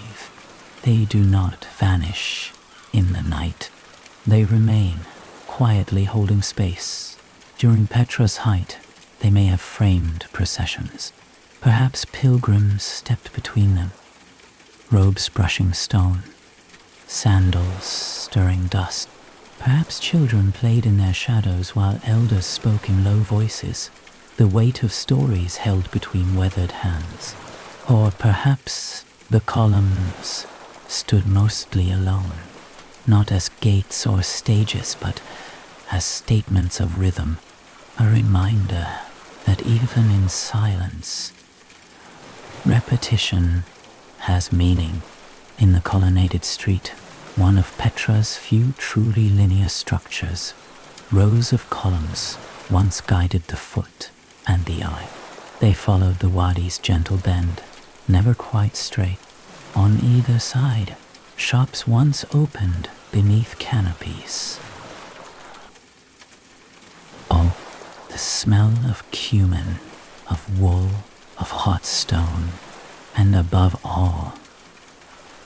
They do not vanish in the night. They remain, quietly holding space. During Petra's height, they may have framed processions. Perhaps pilgrims stepped between them, robes brushing stone, sandals stirring dust. Perhaps children played in their shadows while elders spoke in low voices, the weight of stories held between weathered hands. Or perhaps the columns stood mostly alone, not as gates or stages, but as statements of rhythm, a reminder that even in silence, repetition has meaning. In the colonnaded street, one of Petra's few truly linear structures, rows of columns once guided the foot and the eye. They followed the wadi's gentle bend, never quite straight. On either side, shops once opened beneath canopies. Oh, the smell of cumin, of wool, of hot stone, and above all,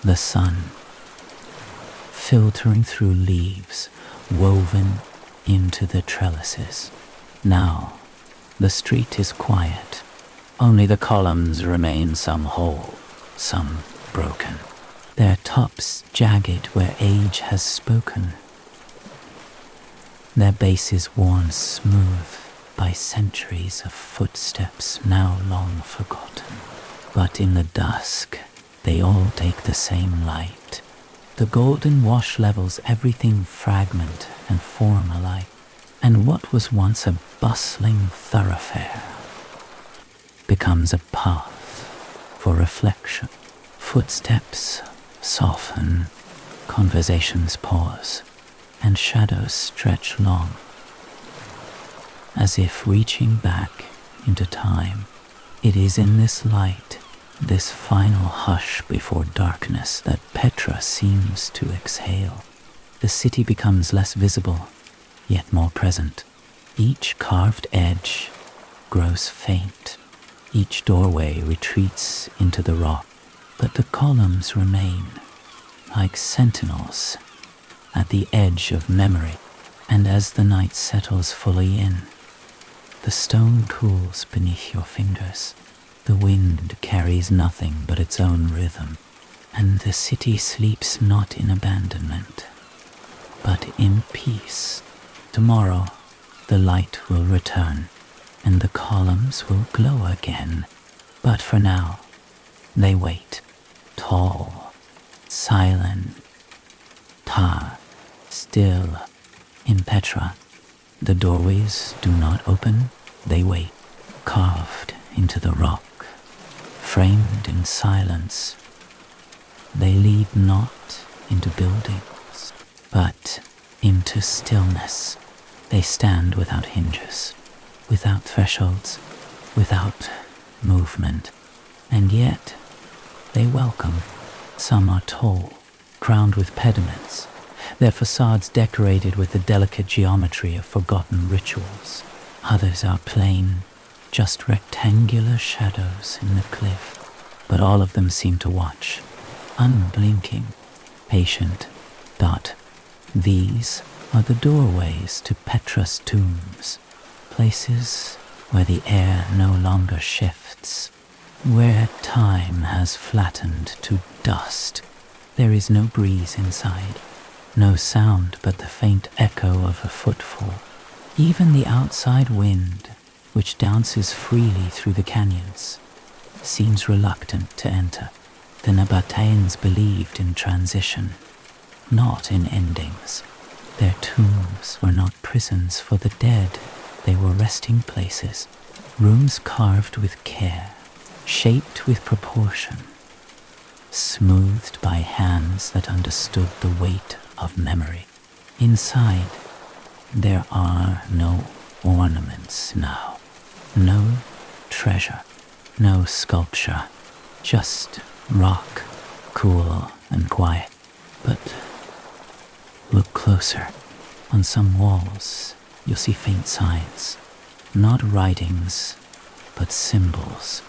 the sun, filtering through leaves woven into the trellises. Now, the street is quiet. Only the columns remain, some whole, some broken, their tops jagged where age has spoken, their bases worn smooth by centuries of footsteps now long forgotten. But in the dusk, they all take the same light. The golden wash levels everything fragment and form alike, and what was once a bustling thoroughfare becomes a path for reflection. Footsteps soften, conversations pause, and shadows stretch long, as if reaching back into time. It is in this light, this final hush before darkness, that Petra seems to exhale. The city becomes less visible, yet more present. Each carved edge grows faint. Each doorway retreats into the rock, but the columns remain, like sentinels, at the edge of memory. And as the night settles fully in, the stone cools beneath your fingers. The wind carries nothing but its own rhythm, and the city sleeps not in abandonment, but in peace. Tomorrow, the light will return, and the columns will glow again. But for now, they wait, tall, silent, still. In Petra, the doorways do not open, they wait, carved into the rock, framed in silence. They lead not into buildings, but into stillness. They stand without hinges, without thresholds, without movement, and yet they welcome. Some are tall, crowned with pediments, their facades decorated with the delicate geometry of forgotten rituals. Others are plain, just rectangular shadows in the cliff, but all of them seem to watch, unblinking, patient. These are the doorways to Petra's tombs, places where the air no longer shifts, where time has flattened to dust. There is no breeze inside, no sound but the faint echo of a footfall. Even the outside wind, which dances freely through the canyons, seems reluctant to enter. The Nabateans believed in transition, not in endings. Their tombs were not prisons for the dead, they were resting places, rooms carved with care, shaped with proportion, smoothed by hands that understood the weight of memory. Inside, there are no ornaments now, no treasure, no sculpture, just rock, cool and quiet. But look closer. On some walls, you'll see faint signs, not writings, but symbols,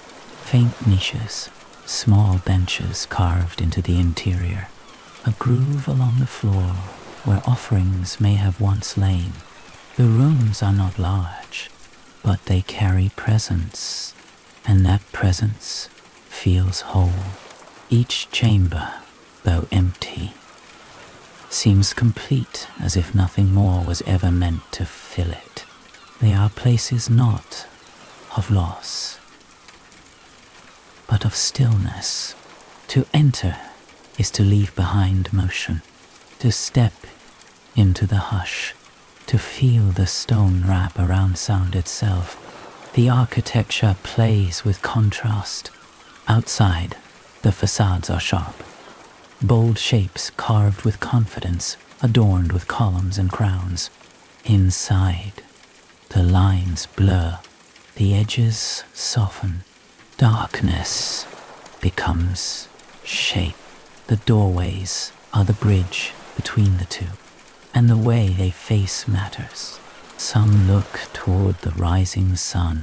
faint niches, small benches carved into the interior, a groove along the floor where offerings may have once lain. The rooms are not large, but they carry presence, and that presence feels whole. Each chamber, though empty, seems complete, as if nothing more was ever meant to fill it. They are places not of loss, but of stillness. To enter is to leave behind motion, to step into the hush, to feel the stone wrap around sound itself. The architecture plays with contrast. Outside, the facades are sharp, bold shapes carved with confidence, adorned with columns and crowns. Inside, the lines blur, the edges soften, darkness becomes shape. The doorways are the bridge between the two, and the way they face matters. Some look toward the rising sun,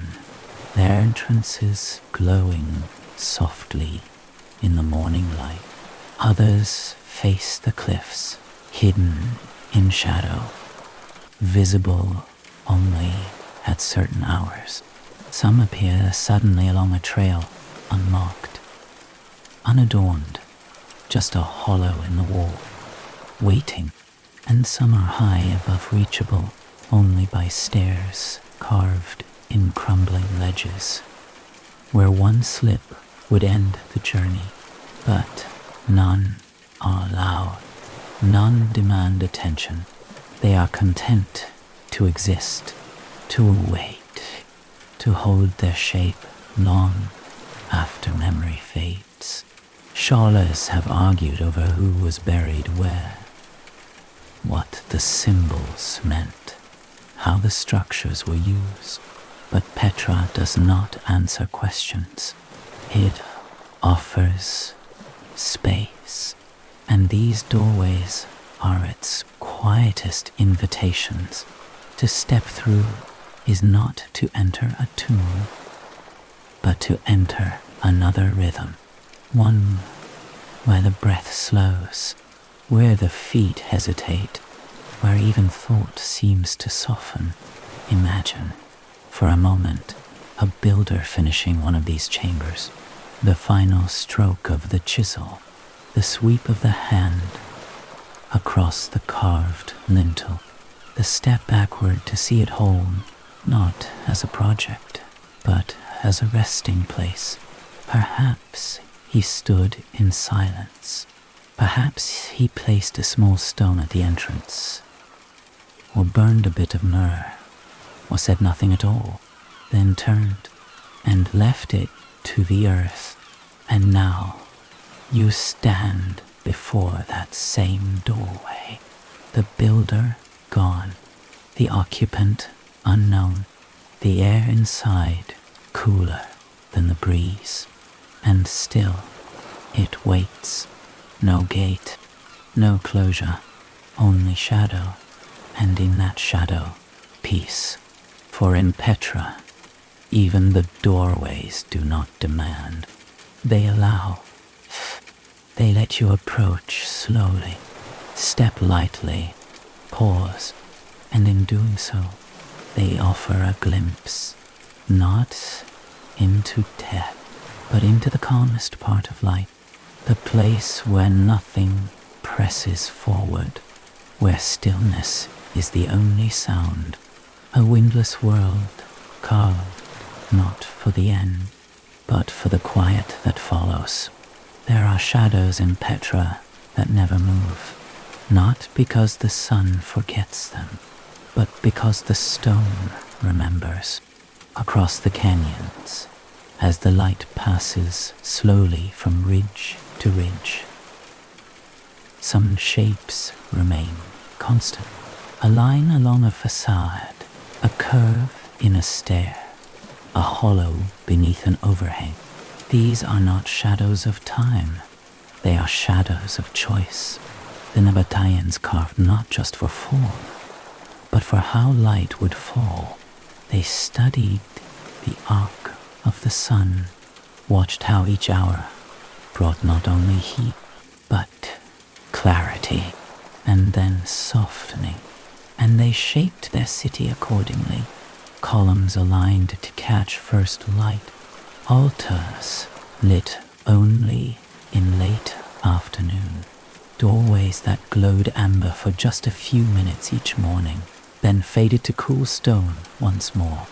their entrances glowing softly in the morning light. Others face the cliffs, hidden in shadow, visible only at certain hours. Some appear suddenly along a trail, unmarked, unadorned, just a hollow in the wall, waiting. And some are high above, reachable only by stairs carved in crumbling ledges, where one slip would end the journey. But none are loud, none demand attention. They are content to exist, to await, to hold their shape long after memory fades. Scholars have argued over who was buried where, what the symbols meant, how the structures were used. But Petra does not answer questions. It offers space, and these doorways are its quietest invitations. To step through is not to enter a tomb, but to enter another rhythm, one where the breath slows, where the feet hesitate, where even thought seems to soften. Imagine, for a moment, a builder finishing one of these chambers. The final stroke of the chisel, the sweep of the hand across the carved lintel, the step backward to see it whole, not as a project, but as a resting place. Perhaps he stood in silence. Perhaps he placed a small stone at the entrance, or burned a bit of myrrh, or said nothing at all, then turned and left it to the earth. And now you stand before that same doorway, the builder gone, the occupant unknown, the air inside cooler than the breeze, and still it waits. No gate, no closure, only shadow, and in that shadow, peace. For in Petra, even the doorways do not demand. They allow. They let you approach slowly, step lightly, pause, and in doing so, they offer a glimpse, not into death, but into the calmest part of life. The place where nothing presses forward, where stillness is the only sound. A windless world carved not for the end, but for the quiet that follows. There are shadows in Petra that never move, not because the sun forgets them, but because the stone remembers. Across the canyons, as the light passes slowly from ridge to ridge, some shapes remain constant. A line along a facade, a curve in a stair, a hollow beneath an overhang. These are not shadows of time, they are shadows of choice. The Nabateans carved not just for form, but for how light would fall. They studied the arc of the sun, watched how each hour brought not only heat, but clarity, and then softening. And they shaped their city accordingly. Columns aligned to catch first light, altars lit only in late afternoon. Doorways that glowed amber for just a few minutes each morning, then faded to cool stone once more.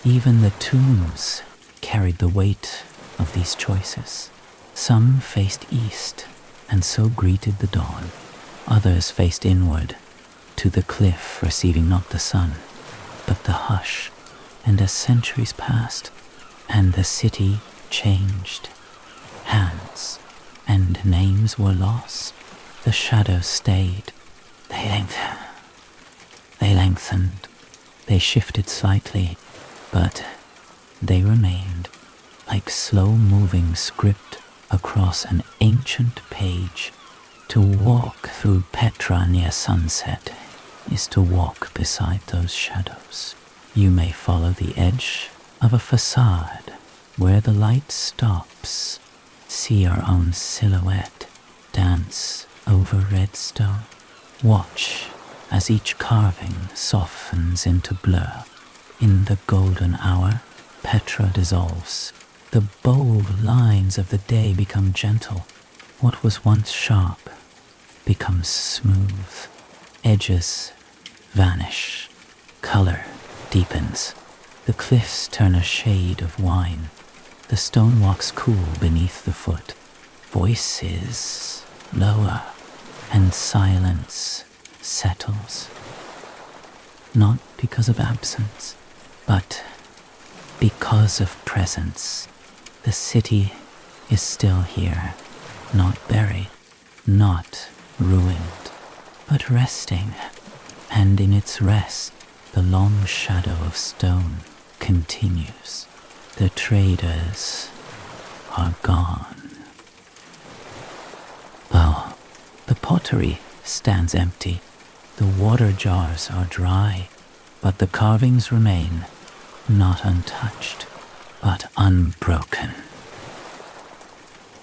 Even the tombs carried the weight of these choices. Some faced east, and so greeted the dawn. Others faced inward, to the cliff receiving not the sun, but the hush. And as centuries passed, and the city changed hands, and names were lost, the shadows stayed. They lengthened, they shifted slightly, but they remained like slow-moving script across an ancient page. To walk through Petra near sunset is to walk beside those shadows. You may follow the edge of a facade where the light stops, see your own silhouette dance over red stone. Watch as each carving softens into blur. In the golden hour, Petra dissolves. The bold lines of the day become gentle. What was once sharp becomes smooth. Edges vanish. Color deepens. The cliffs turn a shade of wine. The stone walks cool beneath the foot. Voices lower, and silence settles. Not because of absence, but because of presence. The city is still here, not buried, not ruined, but resting. And in its rest, the long shadow of stone continues. The traders are gone. Well, the pottery stands empty. The water jars are dry, but the carvings remain, not untouched, but unbroken.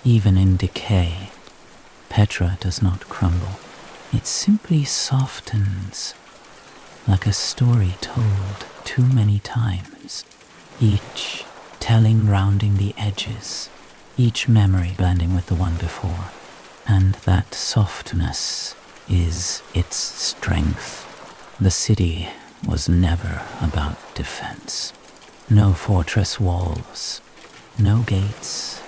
Even in decay, Petra does not crumble. It simply softens, like a story told too many times, each telling rounding the edges, each memory blending with the one before. And that softness is its strength. The city was never about defense. No fortress walls, no gates,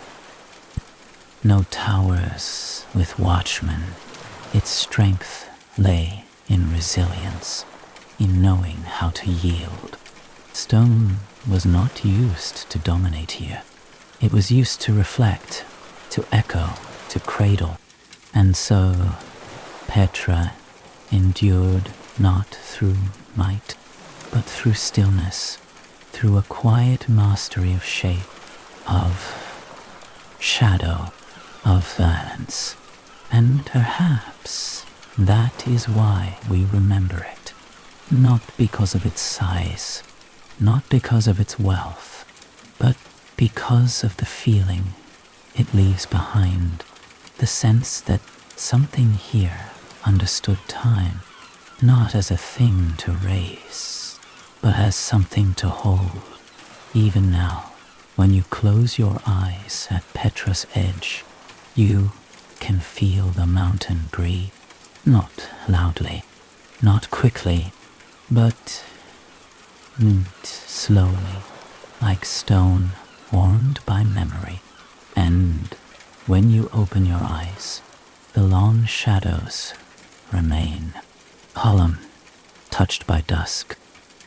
no towers with watchmen. Its strength lay in resilience, in knowing how to yield. Stone was not used to dominate here. It was used to reflect, to echo, to cradle. And so Petra endured not through might, but through stillness, through a quiet mastery of shape, of shadow, of balance. And perhaps that is why we remember it. Not because of its size, not because of its wealth, but because of the feeling it leaves behind. The sense that something here understood time, not as a thing to raise, but as something to hold. Even now, when you close your eyes at Petra's edge, you can feel the mountain breathe, not loudly, not quickly, but slowly, like stone warmed by memory. And when you open your eyes, the long shadows remain. Column touched by dusk,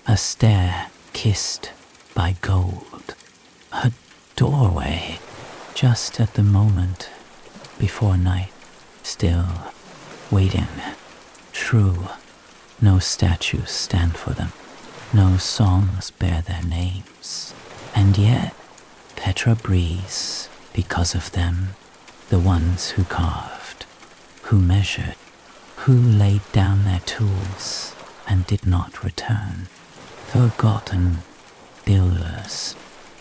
a stair kissed by gold, a doorway just at the moment before night, still waiting, true. No statues stand for them, no songs bear their names, and yet Petra breathes because of them. The ones who carved, who measured, who laid down their tools and did not return. Forgotten builders,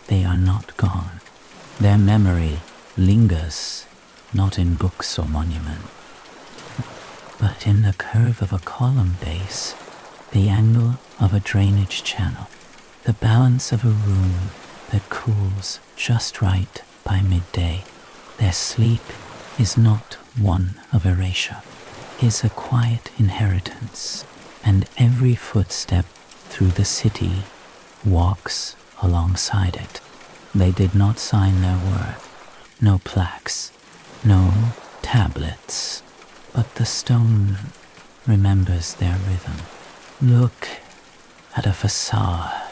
they are not gone. Their memory lingers not in books or monuments, but in the curve of a column base, the angle of a drainage channel, the balance of a room that cools just right by midday. Their sleep is not one of erasure, is a quiet inheritance, and every footstep through the city walks alongside it. They did not sign their word, no plaques, no tablets, but the stone remembers their rhythm. Look at a facade,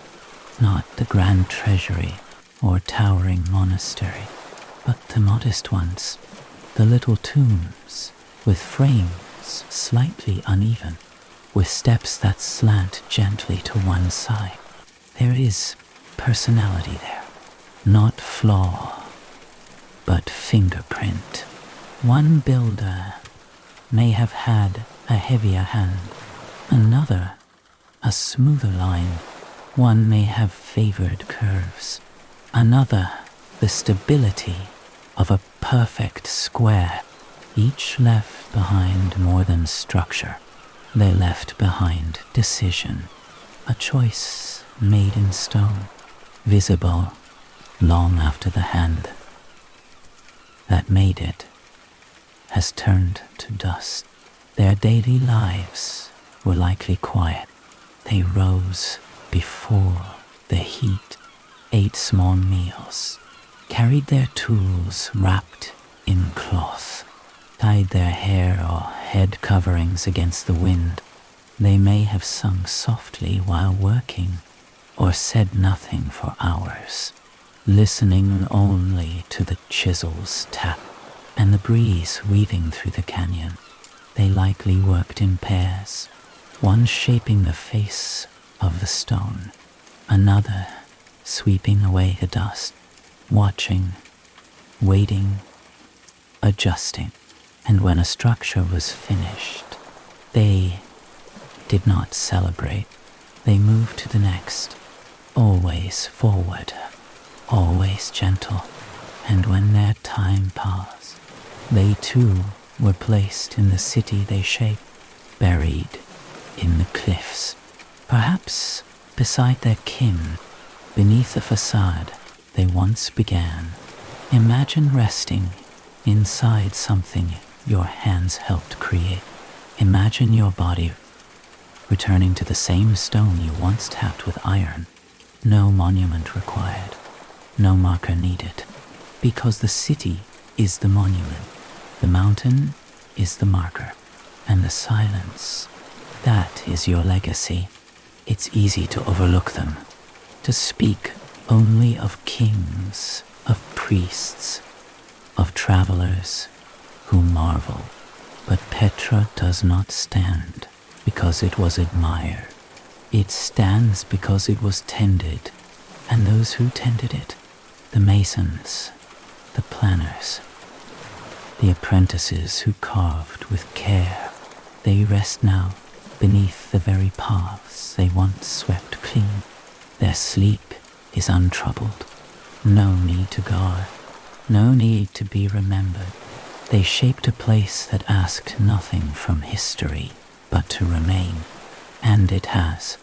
not the grand treasury or towering monastery, but the modest ones, the little tombs with frames slightly uneven, with steps that slant gently to one side. There is personality there, not flaw, but fingerprint. One builder may have had a heavier hand, another a smoother line. One may have favored curves, another the stability of a perfect square. Each left behind more than structure. They left behind decision, a choice made in stone, visible long after the hand that made it has turned to dust. Their daily lives were likely quiet. They rose before the heat, ate small meals, carried their tools wrapped in cloth, tied their hair or head coverings against the wind. They may have sung softly while working, or said nothing for hours, listening only to the chisel's tap and the breeze weaving through the canyon. They likely worked in pairs, one shaping the face of the stone, another sweeping away the dust, watching, waiting, adjusting. And when a structure was finished, they did not celebrate. They moved to the next, always forward, always gentle. And when their time passed, they too were placed in the city they shaped, buried in the cliffs, perhaps beside their kin, beneath the facade they once began. Imagine resting inside something your hands helped create. Imagine your body returning to the same stone you once tapped with iron. No monument required, no marker needed, because the city is the monument, the mountain is the marker, and the silence, that is your legacy. It's easy to overlook them, to speak only of kings, of priests, of travelers who marvel. But Petra does not stand because it was admired. It stands because it was tended, and those who tended it, the masons, the planners, the apprentices who carved with care, they rest now beneath the very paths they once swept clean. Their sleep is untroubled. No need to guard, no need to be remembered. They shaped a place that asked nothing from history but to remain, and it has.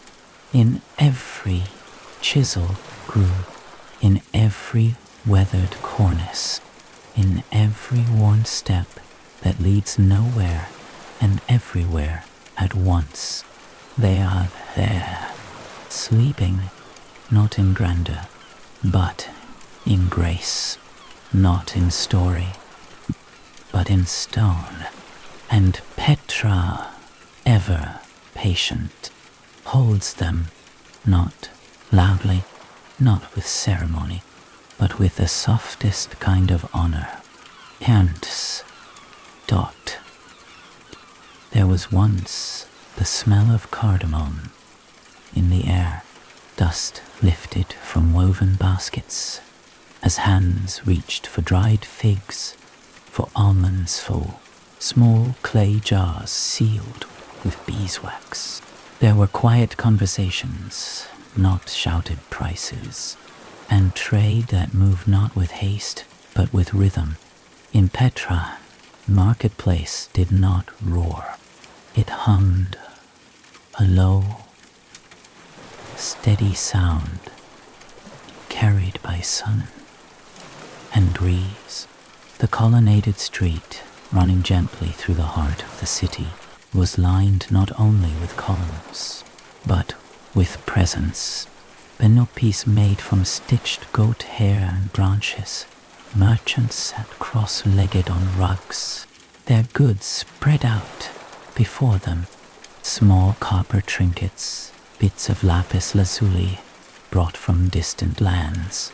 In every chisel groove, in every weathered cornice, in every worn step that leads nowhere and everywhere at once. They are there, sleeping not in grandeur, but in grace, not in story, but in stone. And Petra, ever patient, holds them, not loudly, not with ceremony, but with the softest kind of honor. Ernst. Dot. There was once the smell of cardamom in the air, dust lifted from woven baskets, as hands reached for dried figs, for almonds full, small clay jars sealed with beeswax. There were quiet conversations, not shouted prices, and trade that moved not with haste, but with rhythm. In Petra, marketplace did not roar. It hummed, a low, steady sound, carried by sun and breeze The colonnaded street, running gently through the heart of the city, was lined not only with columns, but with presents. Panoplies made from stitched goat hair and branches. Merchants sat cross-legged on rugs, their goods spread out before them. Small copper trinkets, bits of lapis lazuli brought from distant lands,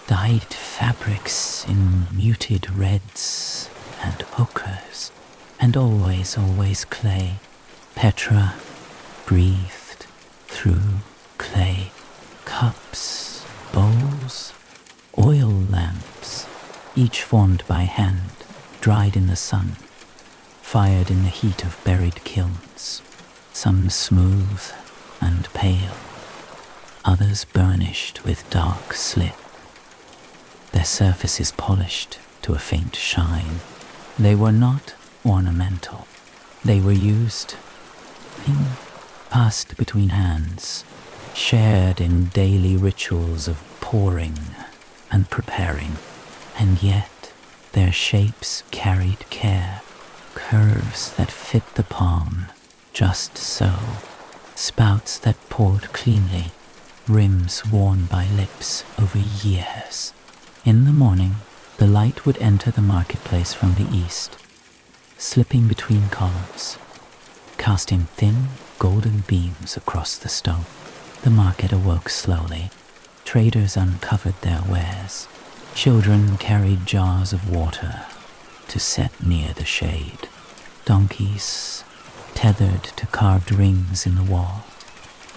dyed fabrics in muted reds and ochres, and always clay. Petra breathed through clay. Cups, bowls, oil lamps, each formed by hand, dried in the sun, fired in the heat of buried kilns, some smooth and pale, others burnished with dark slit, their surfaces polished to a faint shine. They were not ornamental. They were used, passed between hands, shared in daily rituals of pouring and preparing, and yet their shapes carried care, curves that fit the palm, just so, spouts that poured cleanly, rims worn by lips over years. In the morning, the light would enter the marketplace from the east, slipping between columns, casting thin, golden beams across the stone. The market awoke slowly. Traders uncovered their wares. Children carried jars of water to set near the shade. Donkeys, tethered to carved rings in the wall,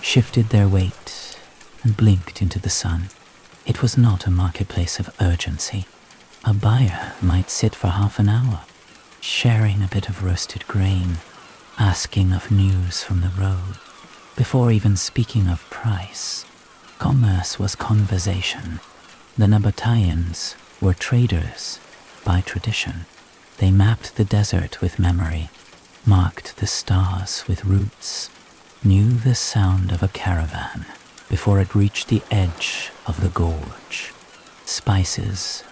shifted their weight and blinked into the sun. It was not a marketplace of urgency. A buyer might sit for half an hour, sharing a bit of roasted grain, asking of news from the road. Before even speaking of price, commerce was conversation. The Nabateans were traders by tradition. They mapped the desert with memory, marked the stars with roots, knew the sound of a caravan before it reached the edge of the gorge. Spices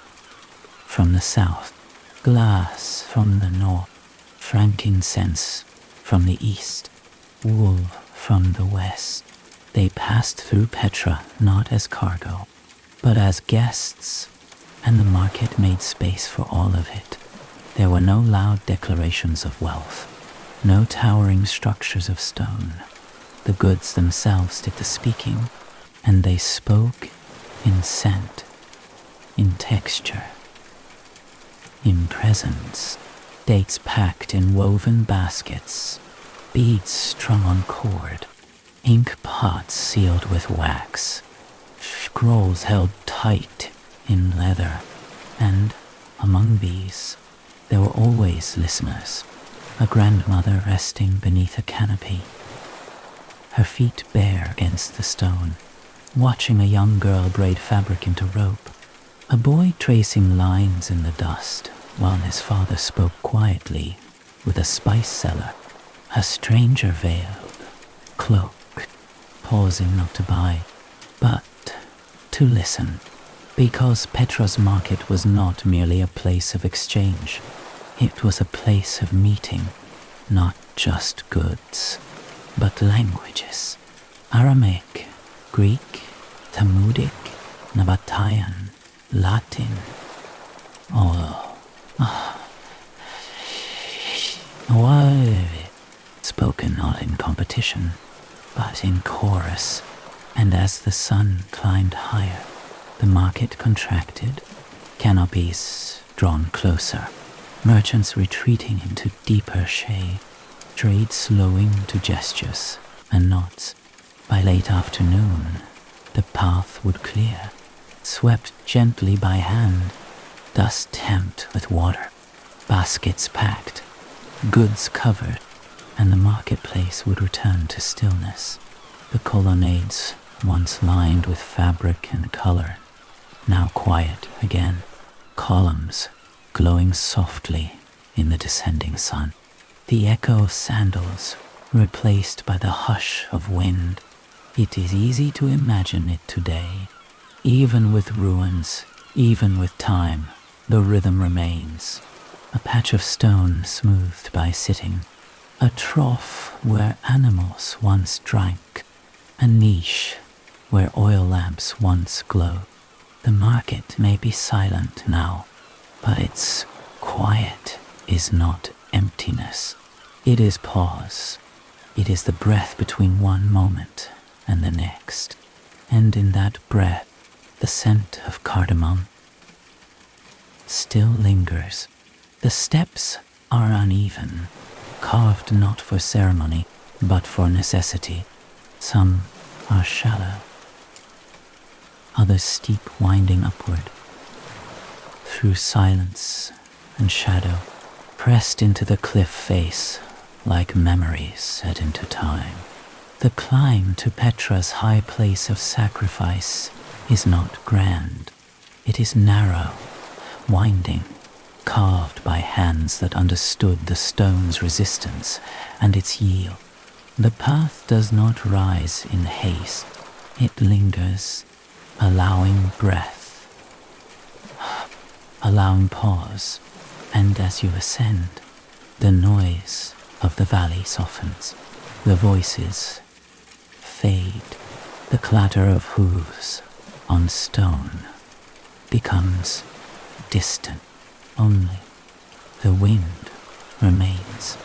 from the south, glass from the north, frankincense from the east, wool from the west. They passed through Petra not as cargo, but as guests, and the market made space for all of it. There were no loud declarations of wealth, no towering structures of stone. The goods themselves did the speaking, and they spoke in scent, in texture, in presence. Dates packed in woven baskets, beads strung on cord, ink pots sealed with wax, scrolls held tight in leather, and among these there were always listeners, a grandmother resting beneath a canopy, her feet bare against the stone, watching a young girl braid fabric into rope, a boy tracing lines in the dust while his father spoke quietly with a spice seller, a stranger veiled, cloaked, pausing not to buy, but to listen, because Petra's market was not merely a place of exchange. It was a place of meeting, not just goods, but languages. Aramaic, Greek, Talmudic, Nabatean, Latin, all spoken not in competition, but in chorus. And as the sun climbed higher, the market contracted, canopies drawn closer, merchants retreating into deeper shade, trade slowing to gestures and nods. By late afternoon, the path would clear, swept gently by hand, dust tamped with water, baskets packed, goods covered, and the marketplace would return to stillness. The colonnades, once lined with fabric and color, now quiet again, columns glowing softly in the descending sun. The echo of sandals replaced by the hush of wind. It is easy to imagine it today, even with ruins, even with time the rhythm remains. A patch of stone smoothed by sitting, a trough where animals once drank, a niche where oil lamps once glowed. The market may be silent now, but its quiet is not emptiness. It is pause. It is the breath between one moment and the next. And in that breath, the scent of cardamom still lingers. The steps are uneven, carved not for ceremony, but for necessity. Some are shallow, others steep, winding upward, through silence and shadow, pressed into the cliff face like memories set into time. The climb to Petra's high place of sacrifice is not grand. It is narrow, winding, carved by hands that understood the stone's resistance and its yield. The path does not rise in haste. It lingers, allowing breath, allowing pause, and as you ascend, the noise of the valley softens. The voices fade. The clatter of hooves on stone becomes distant. Only the wind remains,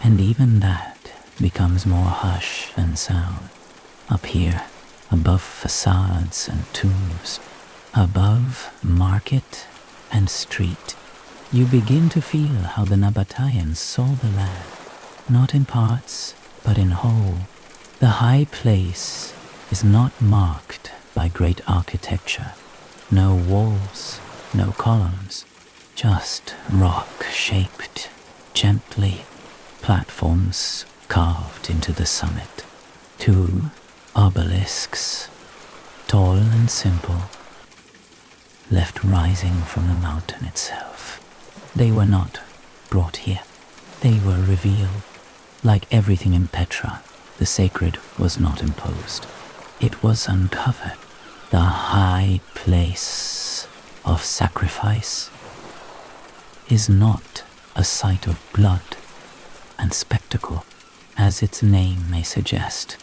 and even that becomes more hush than sound. Up here, above facades and tombs, above market and street, you begin to feel how the Nabateans saw the land, not in parts, but in whole. The high place is not marked by great architecture. No walls, no columns, just rock shaped gently, platforms carved into the summit. 2 obelisks, tall and simple, left rising from the mountain itself. They were not brought here. They were revealed. Like everything in Petra, the sacred was not imposed. It was uncovered. The high place of sacrifice is not a site of blood and spectacle, as its name may suggest.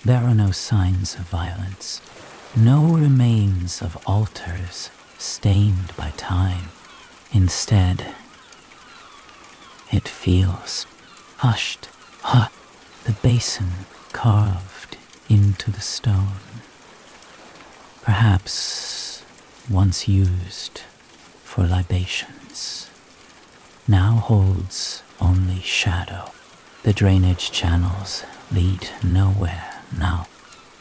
There are no signs of violence, no remains of altars stained by time. Instead, it feels hushed, hot, the basin carved into the stone, perhaps once used for libations, now holds only shadow. The drainage channels lead nowhere now,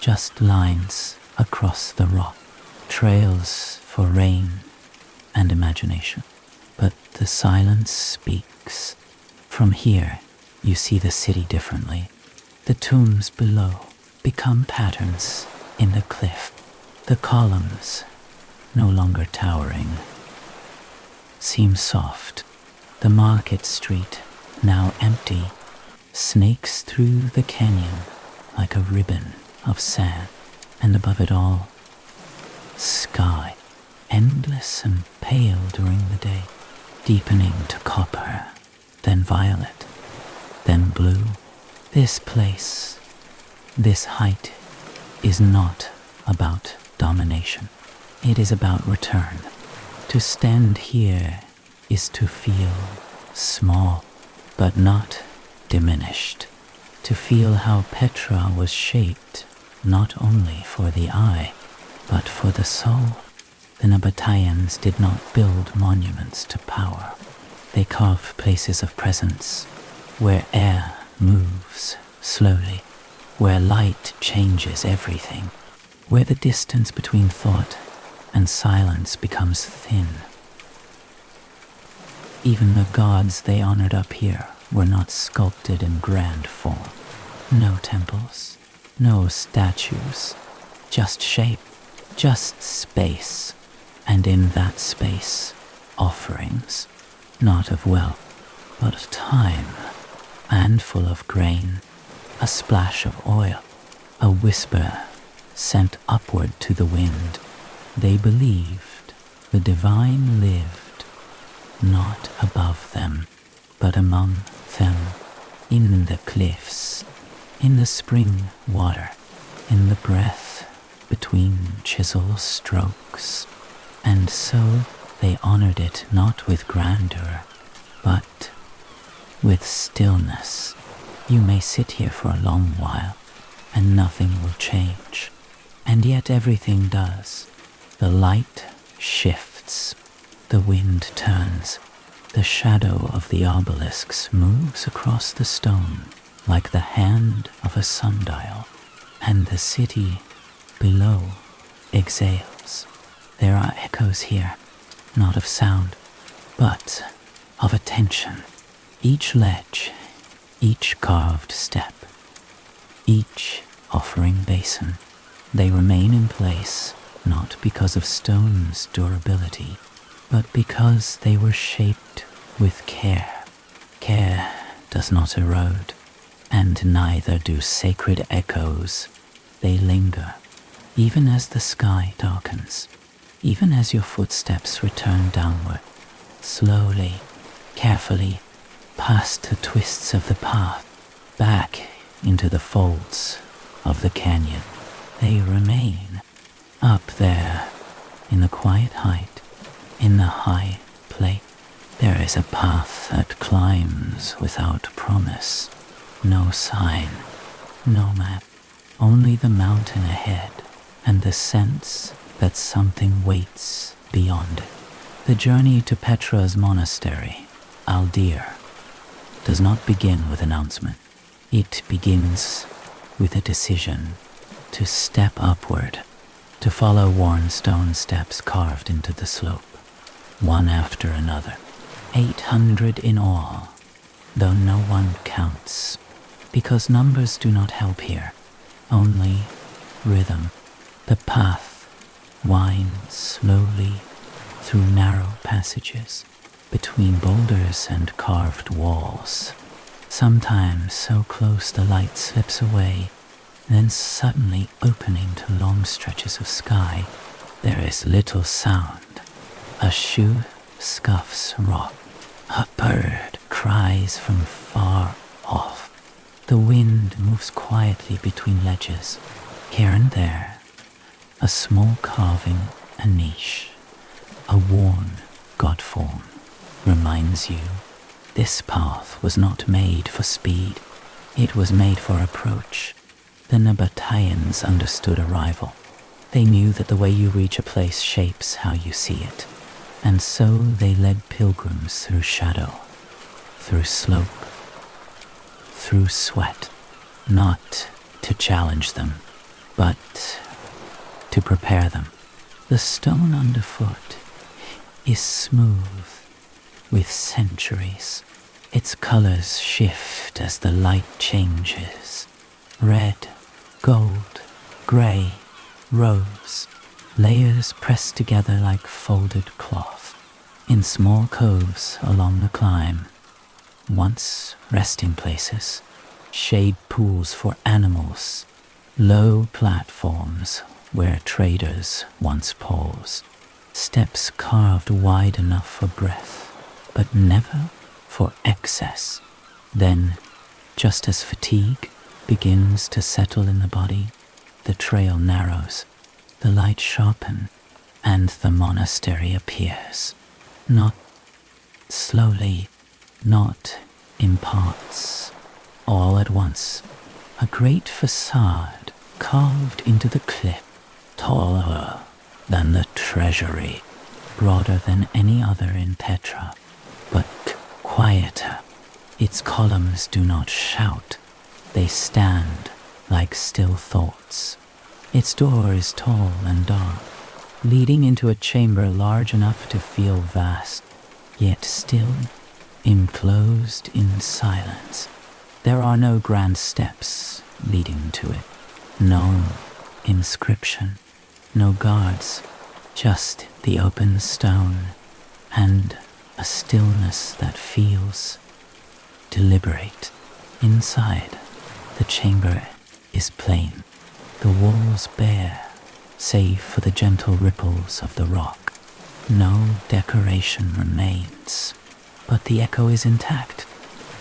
just lines across the rock, trails for rain and imagination. But the silence speaks. From here, you see the city differently. The tombs below become patterns in the cliff. The columns, no longer towering, seem soft. The market street, now empty, snakes through the canyon like a ribbon of sand. And above it all, sky, endless and pale during the day, deepening to copper, then violet, then blue. This place, this height, is not about domination. It is about return. To stand here is to feel small, but not diminished. To feel how Petra was shaped, not only for the eye, but for the soul. The Nabateans did not build monuments to power. They carved places of presence, where air moves slowly, where light changes everything, where the distance between thought and silence becomes thin. Even the gods they honored up here were not sculpted in grand form. No temples, no statues, just shape, just space, and in that space, offerings, not of wealth, but of time, a handful of grain, a splash of oil, a whisper sent upward to the wind. They believed the divine lived not above them, but among them, in the cliffs, in the spring water, in the breath between chisel strokes. And so they honored it not with grandeur, but with stillness. You may sit here for a long while, and nothing will change. And yet everything does. The light shifts, the wind turns, the shadow of the obelisks moves across the stone like the hand of a sundial, and the city below exhales. There are echoes here, not of sound, but of attention. Each ledge, each carved step, each offering basin, they remain in place not because of stone's durability, but because they were shaped with care. Care does not erode, and neither do sacred echoes. They linger, even as the sky darkens, even as your footsteps return downward, slowly, carefully, past the twists of the path, back into the folds of the canyon. They remain up there, in the quiet height, in the high plate. There is a path that climbs without promise, no sign, no map, only the mountain ahead and the sense that something waits beyond it. The journey to Petra's monastery, Aldir, does not begin with announcement. It begins with a decision to step upward, to follow worn stone steps carved into the slope, one after another. 800 in all, though no one counts, because numbers do not help here, only rhythm. The path winds slowly through narrow passages, between boulders and carved walls, sometimes so close the light slips away, then suddenly opening to long stretches of sky. There is little sound. A shoe scuffs rock. A bird cries from far off. The wind moves quietly between ledges. Here and there, a small carving, a niche, a worn god form reminds you this path was not made for speed. It was made for approach. The Nabateans understood arrival. They knew that the way you reach a place shapes how you see it. And so they led pilgrims through shadow, through slope, through sweat, not to challenge them, but to prepare them. The stone underfoot is smooth with centuries. Its colors shift as the light changes. Red, gold, gray, rose, layers pressed together like folded cloth. In small coves along the climb, once resting places, shade pools for animals, low platforms where traders once paused, steps carved wide enough for breath, but never for excess. Then, just as fatigue begins to settle in the body, the trail narrows, the light sharpens, and the monastery appears. Not slowly, not in parts, all at once. A great facade carved into the cliff, taller than the treasury, broader than any other in Petra, but quieter. Its columns do not shout. They stand like still thoughts. Its door is tall and dark, leading into a chamber large enough to feel vast, yet still enclosed in silence. There are no grand steps leading to it, no inscription, no guards, just the open stone and a stillness that feels deliberate. Inside, the chamber is plain, the walls bare, save for the gentle ripples of the rock. No decoration remains, but the echo is intact.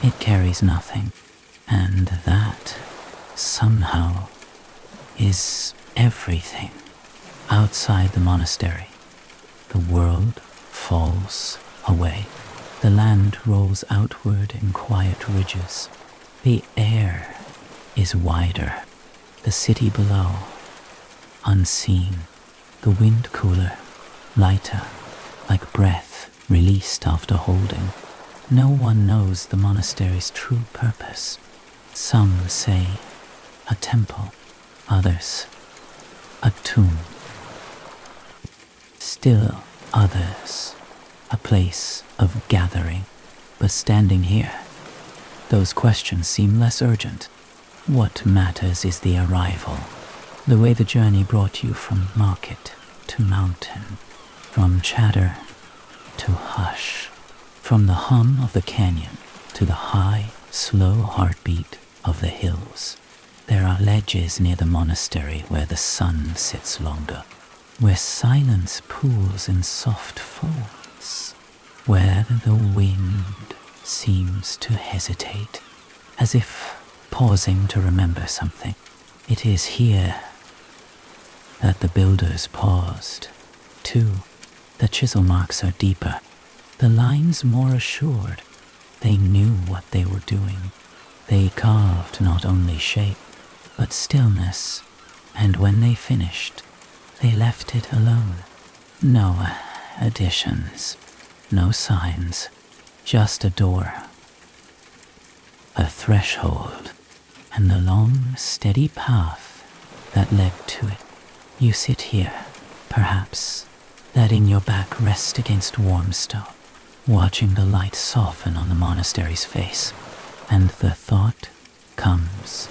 It carries nothing, and that, somehow, is everything. Outside the monastery, the world falls away. The land rolls outward in quiet ridges. The air is wider. The city below, unseen. The wind cooler, lighter, like breath released after holding. No one knows the monastery's true purpose. Some say a temple, others a tomb. Still others, a place of gathering. But standing here, those questions seem less urgent. What matters is the arrival, the way the journey brought you from market to mountain, from chatter to hush, from the hum of the canyon to the high, slow heartbeat of the hills. There are ledges near the monastery where the sun sits longer, where silence pools in soft folds, where the wind seems to hesitate, as if pausing to remember something. It is here that the builders paused. Too, the chisel marks are deeper, the lines more assured. They knew what they were doing. They carved not only shape, but stillness, and when they finished, they left it alone. No additions, no signs, just a door, a threshold, and the long, steady path that led to it. You sit here, perhaps, letting your back rest against warm stone, watching the light soften on the monastery's face, and the thought comes,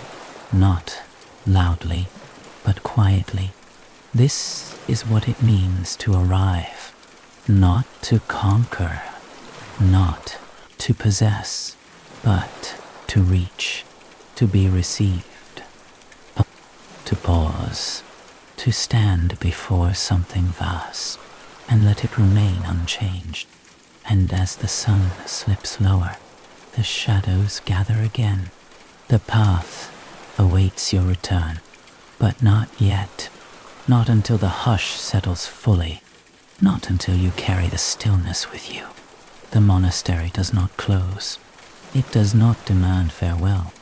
not loudly, but quietly. This is what it means to arrive, not to conquer, not to possess, but to reach, to be received, to pause, to stand before something vast, and let it remain unchanged. And as the sun slips lower, the shadows gather again. The path awaits your return, but not yet. Not until the hush settles fully, not until you carry the stillness with you. The monastery does not close. It does not demand farewell.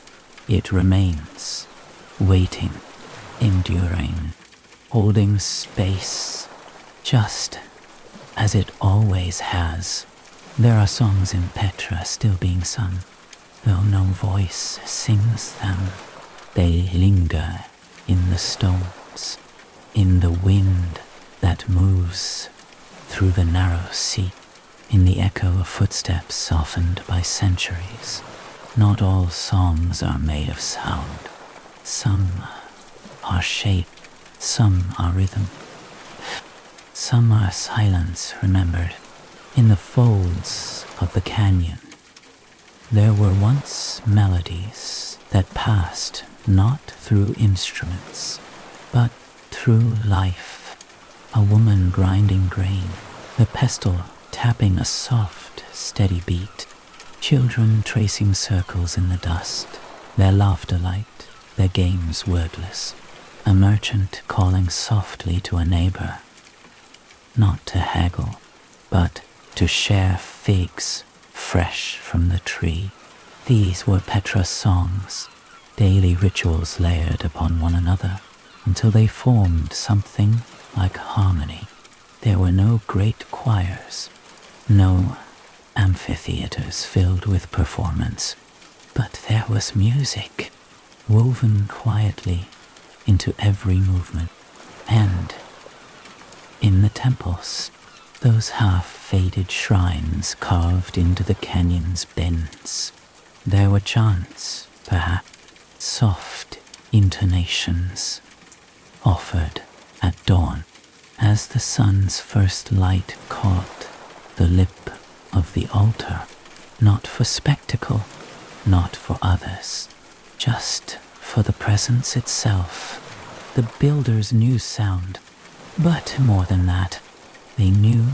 It remains, waiting, enduring, holding space, just as it always has. There are songs in Petra still being sung, though no voice sings them. They linger in the stones, in the wind that moves through the narrow sea, in the echo of footsteps softened by centuries. Not all songs are made of sound. Some are shape, some are rhythm, some are silence remembered. In the folds of the canyon, there were once melodies that passed not through instruments, but through life. A woman grinding grain, the pestle tapping a soft, steady beat. Children tracing circles in the dust, their laughter light, their games wordless. A merchant calling softly to a neighbor, not to haggle, but to share figs fresh from the tree. These were Petra's songs, daily rituals layered upon one another, until they formed something like harmony. There were no great choirs, no amphitheaters filled with performance, but there was music, woven quietly into every movement. And in the temples, those half-faded shrines carved into the canyon's bends, there were chants, perhaps, soft intonations, offered at dawn, as the sun's first light caught the lip of the altar, not for spectacle, not for others, just for the presence itself. The builders knew sound, but more than that, they knew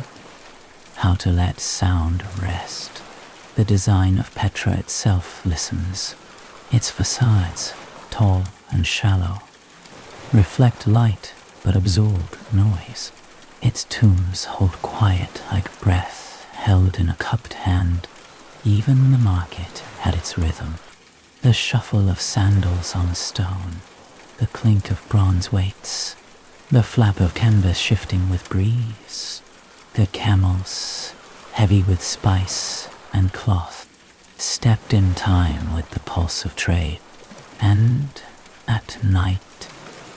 how to let sound rest. The design of Petra itself listens. Its facades, tall and shallow, reflect light but absorb noise. Its tombs hold quiet like breath held in a cupped hand. Even the market had its rhythm. The shuffle of sandals on stone, the clink of bronze weights, the flap of canvas shifting with breeze, the camels, heavy with spice and cloth, stepped in time with the pulse of trade. And at night,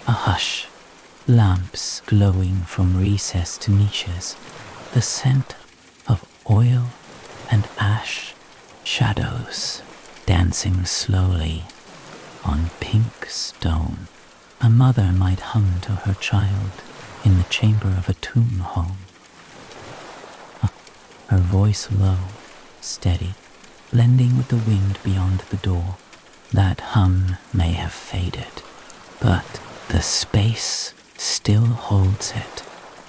a hush, lamps glowing from recess to niches, the scent of oil and ash, shadows dancing slowly on pink stone. A mother might hum to her child in the chamber of a tomb home. Her voice low, steady, blending with the wind beyond the door. That hum may have faded, but the space still holds it,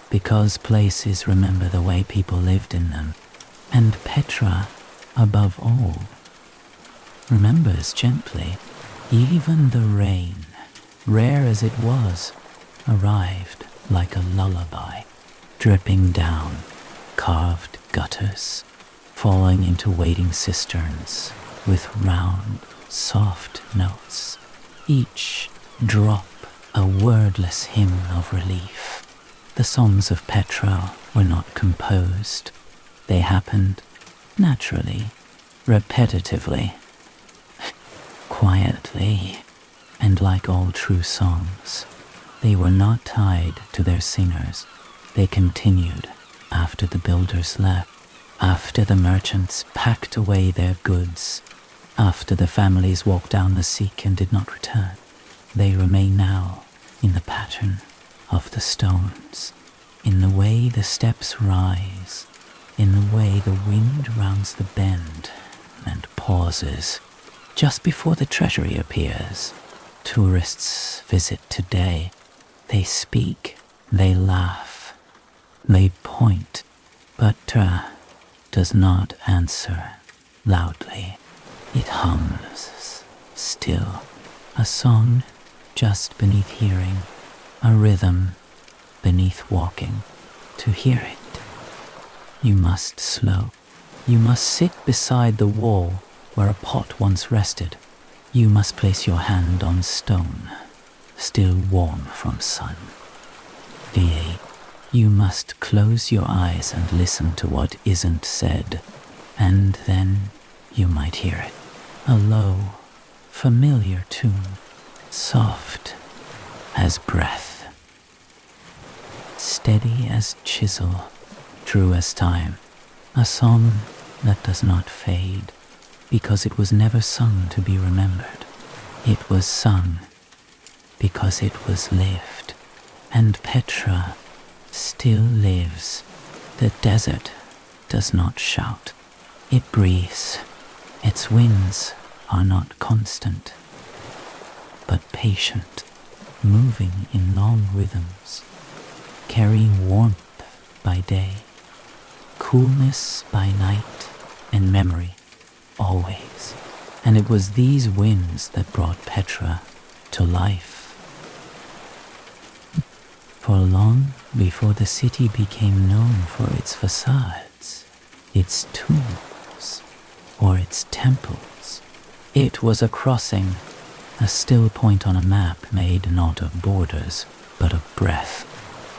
because places remember the way people lived in them. And Petra, above all, remembers gently. Even the rain, rare as it was, arrived like a lullaby, dripping down carved gutters, falling into waiting cisterns with round, soft notes, each drop a wordless hymn of relief. The songs of Petra were not composed. They happened naturally, repetitively, quietly, and like all true songs, they were not tied to their singers. They continued after the builders left, after the merchants packed away their goods, after the families walked down the Seek and did not return. They remain now in the pattern of the stones, in the way the steps rise, in the way the wind rounds the bend and pauses just before the treasury appears. Tourists visit today. They speak, they laugh, they point, but Petra does not answer loudly. It hums still, a song just beneath hearing, a rhythm beneath walking. To hear it, you must slow. You must sit beside the wall where a pot once rested. You must place your hand on stone, still warm from sun. V8, you must close your eyes and listen to what isn't said, and then you might hear it. A low, familiar tune, soft as breath, steady as chisel, true as time. A song that does not fade, because it was never sung to be remembered. It was sung because it was lived. And Petra still lives. The desert does not shout. It breathes. Its winds are not constant, but patient, moving in long rhythms, carrying warmth by day, coolness by night, and memory always. And it was these winds that brought Petra to life. For long before the city became known for its facades, its tombs, or its temples, it was a crossing, a still point on a map made not of borders, but of breath.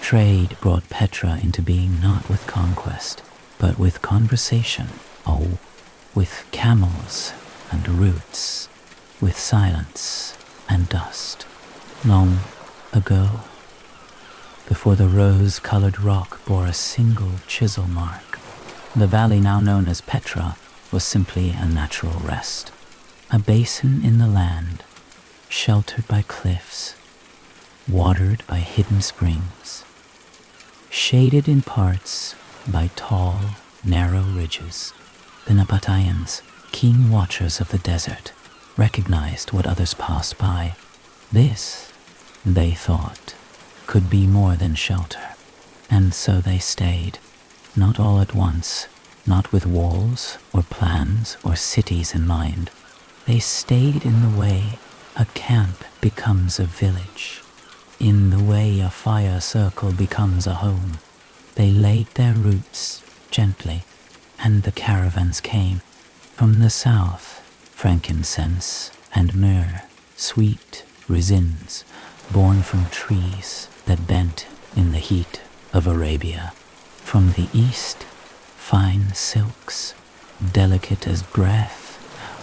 Trade brought Petra into being not with conquest, but with conversation. Oh, with camels and roots, with silence and dust. Long ago, before the rose-colored rock bore a single chisel mark, the valley now known as Petra was simply a natural rest, a basin in the land, sheltered by cliffs, watered by hidden springs, shaded in parts by tall, narrow ridges. The Nabateans, keen watchers of the desert, recognized what others passed by. This, they thought, could be more than shelter, and so they stayed. not all at once, not with walls or plans or cities in mind. They stayed in the way a camp becomes a village, in the way a fire circle becomes a home. They laid their roots gently, and the caravans came. From the south, frankincense and myrrh, sweet resins, born from trees that bent in the heat of Arabia. From the east, fine silks, delicate as breath,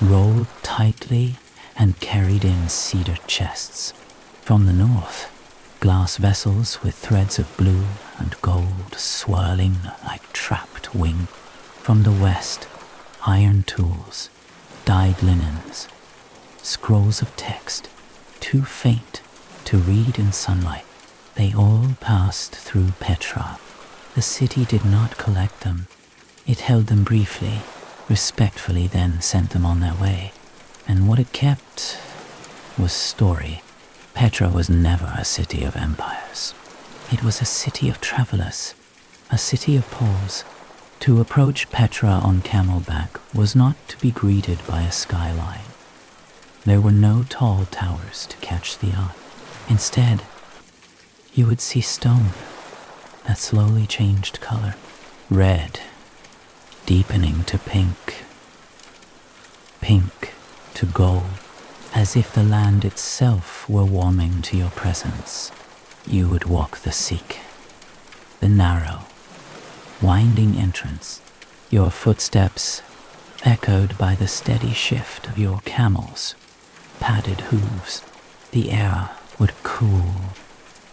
rolled tightly and carried in cedar chests. From the north, glass vessels with threads of blue and gold swirling like trapped wing. From the west, iron tools, dyed linens, scrolls of text, too faint to read in sunlight. They all passed through Petra. The city did not collect them. It held them briefly, respectfully, then sent them on their way. And what it kept was story. Petra was never a city of empires. It was a city of travelers, a city of pause. To approach Petra on camelback was not to be greeted by a skyline. There were no tall towers to catch the eye. Instead, you would see stone that slowly changed color, red, deepening to pink, pink to gold, as if the land itself were warming to your presence. You would walk the Sikh, the narrow, winding entrance, your footsteps echoed by the steady shift of your camels' padded hooves. The air would cool,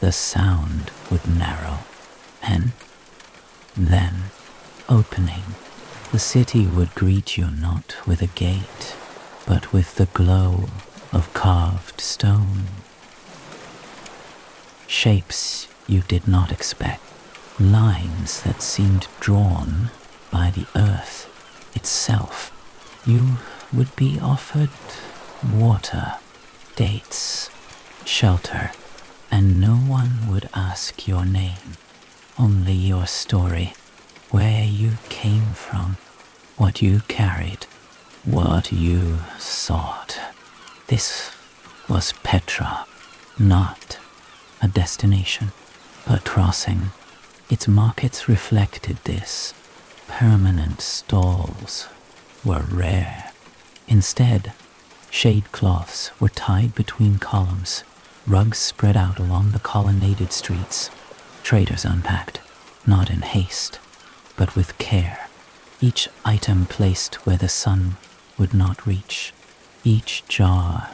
the sound would narrow, and then, opening, the city would greet you not with a gate, but with the glow of carved stone. Shapes you did not expect, lines that seemed drawn by the earth itself. You would be offered water, dates, shelter, and no one would ask your name, only your story, where you came from, what you carried, what you sought. This was Petra, not a destination, but crossing. Its markets reflected this. Permanent stalls were rare. Instead, shade cloths were tied between columns, rugs spread out along the colonnaded streets. Traders unpacked, not in haste, but with care, each item placed where the sun would not reach, each jar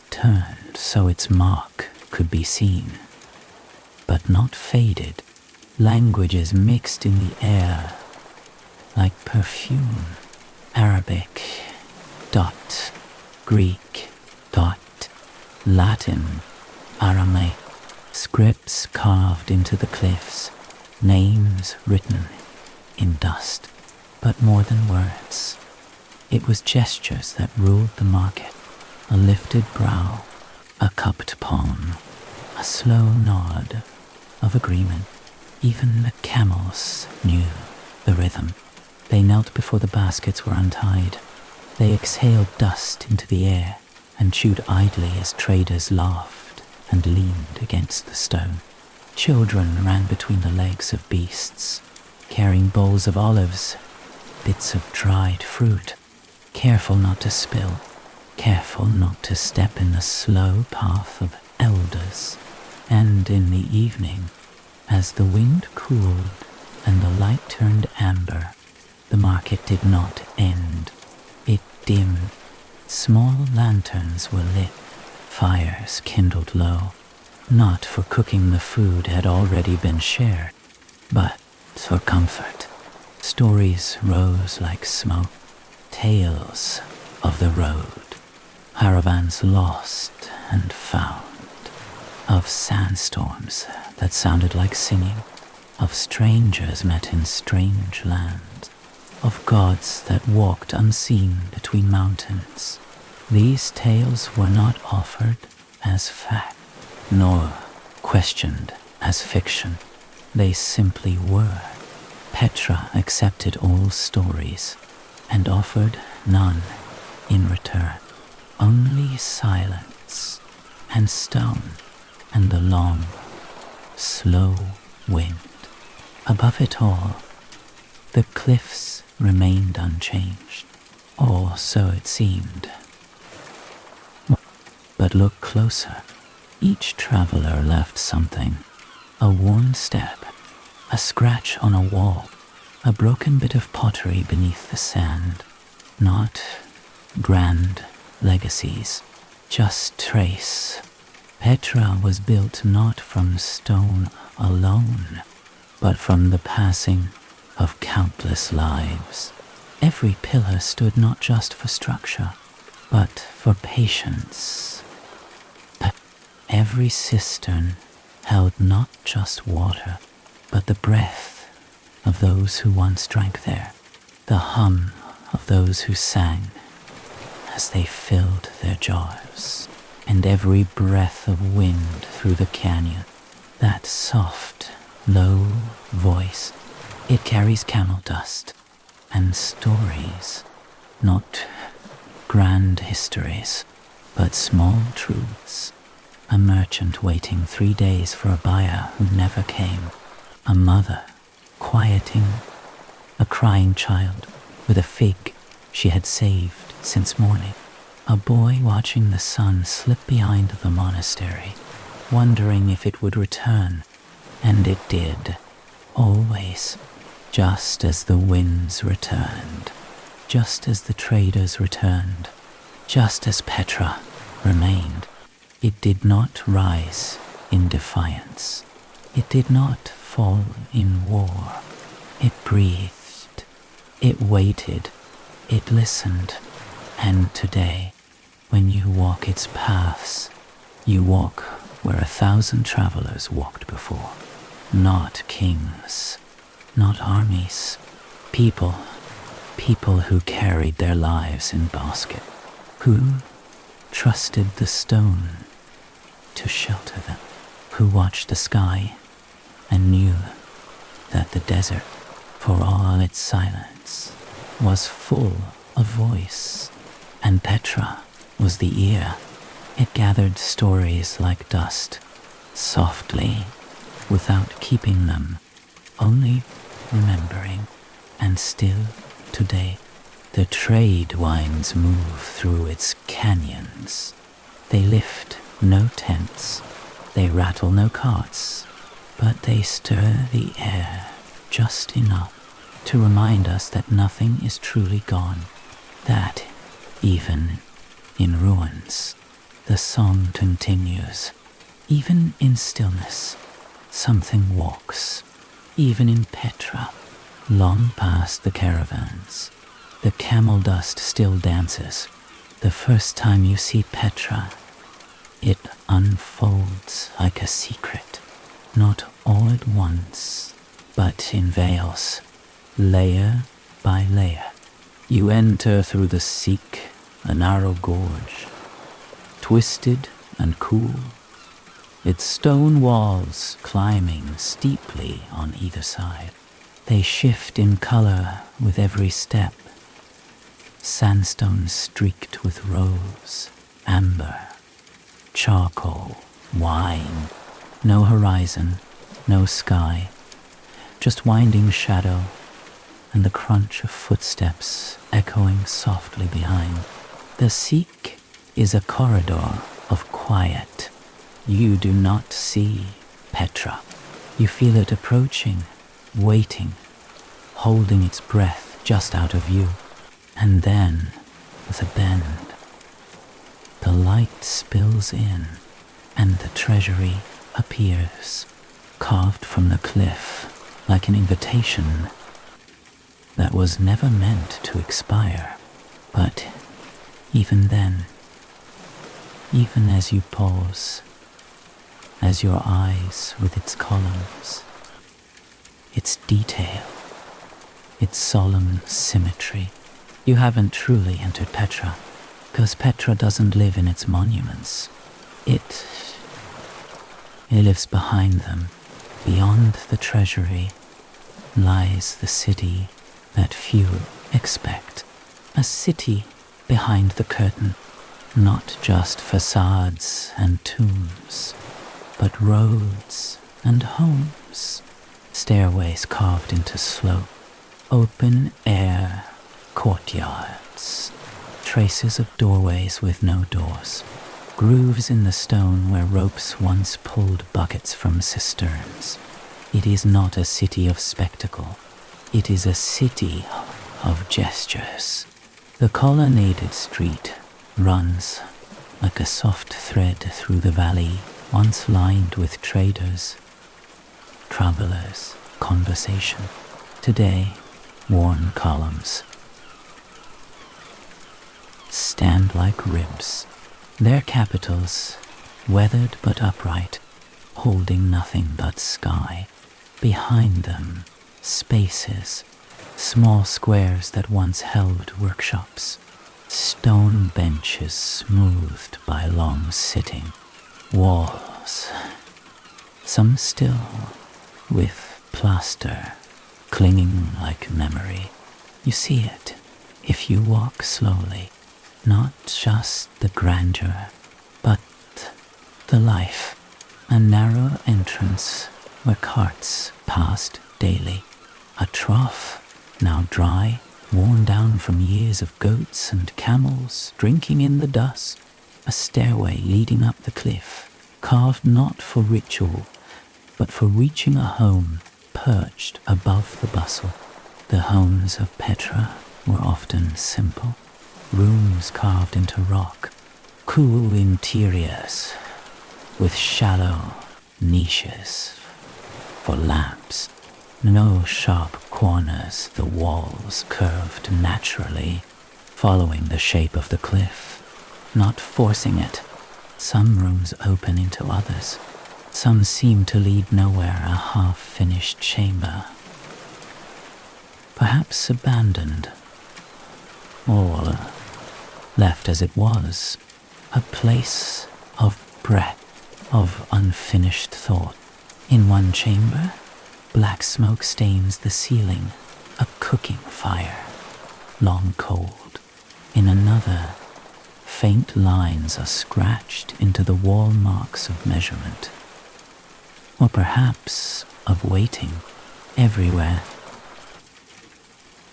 turned so its mark could be seen, but not faded. Languages mixed in the air like perfume. Arabic, dot, Greek, dot, Latin, Aramaic, scripts carved into the cliffs, names written in dust, but more than words. It was gestures that ruled the market, a lifted brow, a cupped palm, a slow nod of agreement. Even the camels knew the rhythm. They knelt before the baskets were untied. They exhaled dust into the air and chewed idly as traders laughed and leaned against the stone. Children ran between the legs of beasts, carrying bowls of olives, bits of dried fruit, careful not to spill, careful not to step in the slow path of elders. And in the evening, as the wind cooled and the light turned amber, the market did not end. It dimmed. Small lanterns were lit, fires kindled low, not for cooking the food had already been shared, but for comfort. Stories rose like smoke, tales of the road, caravans lost and found, of sandstorms that sounded like singing, of strangers met in strange lands, of gods that walked unseen between mountains. These tales were not offered as fact, nor questioned as fiction. They simply were. Petra accepted all stories and offered none in return, only silence and stone and the long, slow wind. Above it all, the cliffs remained unchanged, or so it seemed. But look closer. Each traveler left something: a worn step, a scratch on a wall, a broken bit of pottery beneath the sand. Not grand legacies, just trace. Petra was built not from stone alone, but from the passing of countless lives. Every pillar stood not just for structure, but for patience. Every cistern held not just water, but the breath of those who once drank there, the hum of those who sang as they filled their jars, and every breath of wind through the canyon, that soft, low voice, it carries camel dust and stories, not grand histories, but small truths. A merchant waiting 3 days for a buyer who never came, a mother quieting a crying child with a fig she had saved since morning, a boy watching the sun slip behind the monastery, wondering if it would return, and it did, always, just as the winds returned, just as the traders returned, just as Petra remained. It did not rise in defiance. It did not fall in war. It breathed. It waited. It listened. And today, when you walk its paths, you walk where 1,000 travelers walked before. Not kings, not armies. People who carried their lives in basket, who trusted the stone to shelter them, who watched the sky and knew that the desert, for all its silence, was full of voice, and Petra was the ear. It gathered stories like dust, softly, without keeping them, only remembering. And still today, the trade winds move through its canyons. They lift no tents, they rattle no carts, but they stir the air just enough to remind us that nothing is truly gone, that even in ruins, the song continues. Even in stillness, something walks. Even in Petra, long past the caravans, the camel dust still dances. The first time you see Petra, it unfolds like a secret, not all at once, but in veils, layer by layer. You enter through the Sikh, a narrow gorge, twisted and cool, its stone walls climbing steeply on either side. They shift in color with every step, sandstone streaked with rose, amber, charcoal, wine. No horizon, no sky, just winding shadow and the crunch of footsteps echoing softly behind. The Sikh is a corridor of quiet. You do not see Petra. You feel it approaching, waiting, holding its breath just out of view. And then, with a bend, the light spills in, and the treasury appears, carved from the cliff like an invitation that was never meant to expire. But even then, even as you pause, as your eyes with its columns, its detail, its solemn symmetry, you haven't truly entered Petra, because Petra doesn't live in its monuments. It lives behind them, beyond the treasury, lies the city that few expect. A city behind the curtain, not just facades and tombs, but roads and homes, stairways carved into slope, open air courtyards, traces of doorways with no doors, grooves in the stone where ropes once pulled buckets from cisterns. It is not a city of spectacle. It is a city of gestures. The colonnaded street runs like a soft thread through the valley once lined with traders, travelers, conversation. Today, worn columns stand like ribs, their capitals weathered but upright, holding nothing but sky. Behind them, spaces, small squares that once held workshops, stone benches smoothed by long sitting, walls, some still with plaster clinging like memory. You see it if you walk slowly, not just the grandeur, but the life. A narrow entrance where carts passed daily, a trough now dry, worn down from years of goats and camels drinking in the dust, a stairway leading up the cliff, carved not for ritual, but for reaching a home perched above the bustle. The homes of Petra were often simple, rooms carved into rock, cool interiors with shallow niches for lamps, no sharp corners, the walls curved naturally, following the shape of the cliff, not forcing it. Some rooms open into others, some seem to lead nowhere, a half-finished chamber, perhaps abandoned, or left as it was, a place of breath, of unfinished thought. In one chamber, black smoke stains the ceiling, a cooking fire, long cold. In another, faint lines are scratched into the wall marks of measurement, or perhaps of waiting. Everywhere,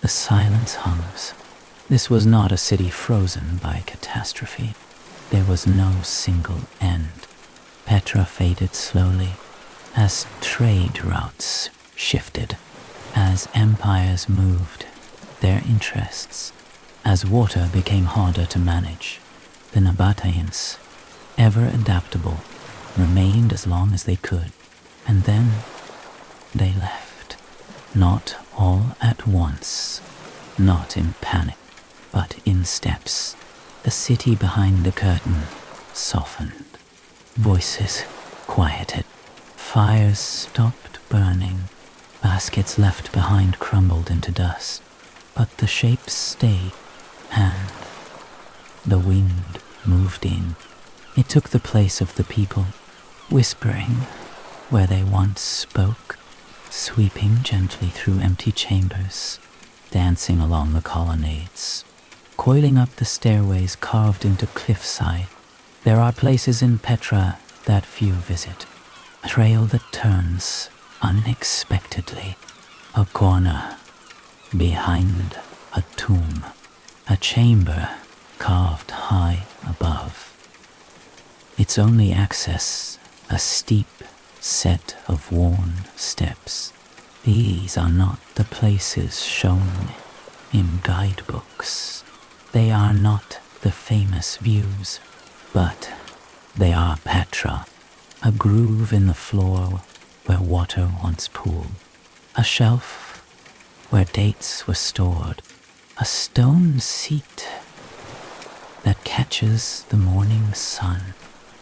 the silence hums. This was not a city frozen by catastrophe. There was no single end. Petra faded slowly as trade routes shifted, as empires moved their interests, as water became harder to manage. The Nabateans, ever adaptable, remained as long as they could, and then they left. Not all at once, not in panic, but in steps. The city behind the curtain softened. Voices quieted. Fires stopped burning. Baskets left behind crumbled into dust. But the shapes stayed, and the wind moved in. It took the place of the people, whispering where they once spoke, sweeping gently through empty chambers, dancing along the colonnades, coiling up the stairways carved into cliffside. There are places in Petra that few visit, a trail that turns unexpectedly, a corner behind a tomb, a chamber carved high above. Its only access, a steep set of worn steps. These are not the places shown in guidebooks. They are not the famous views, but they are Petra, a groove in the floor where water once pooled, a shelf where dates were stored, a stone seat that catches the morning sun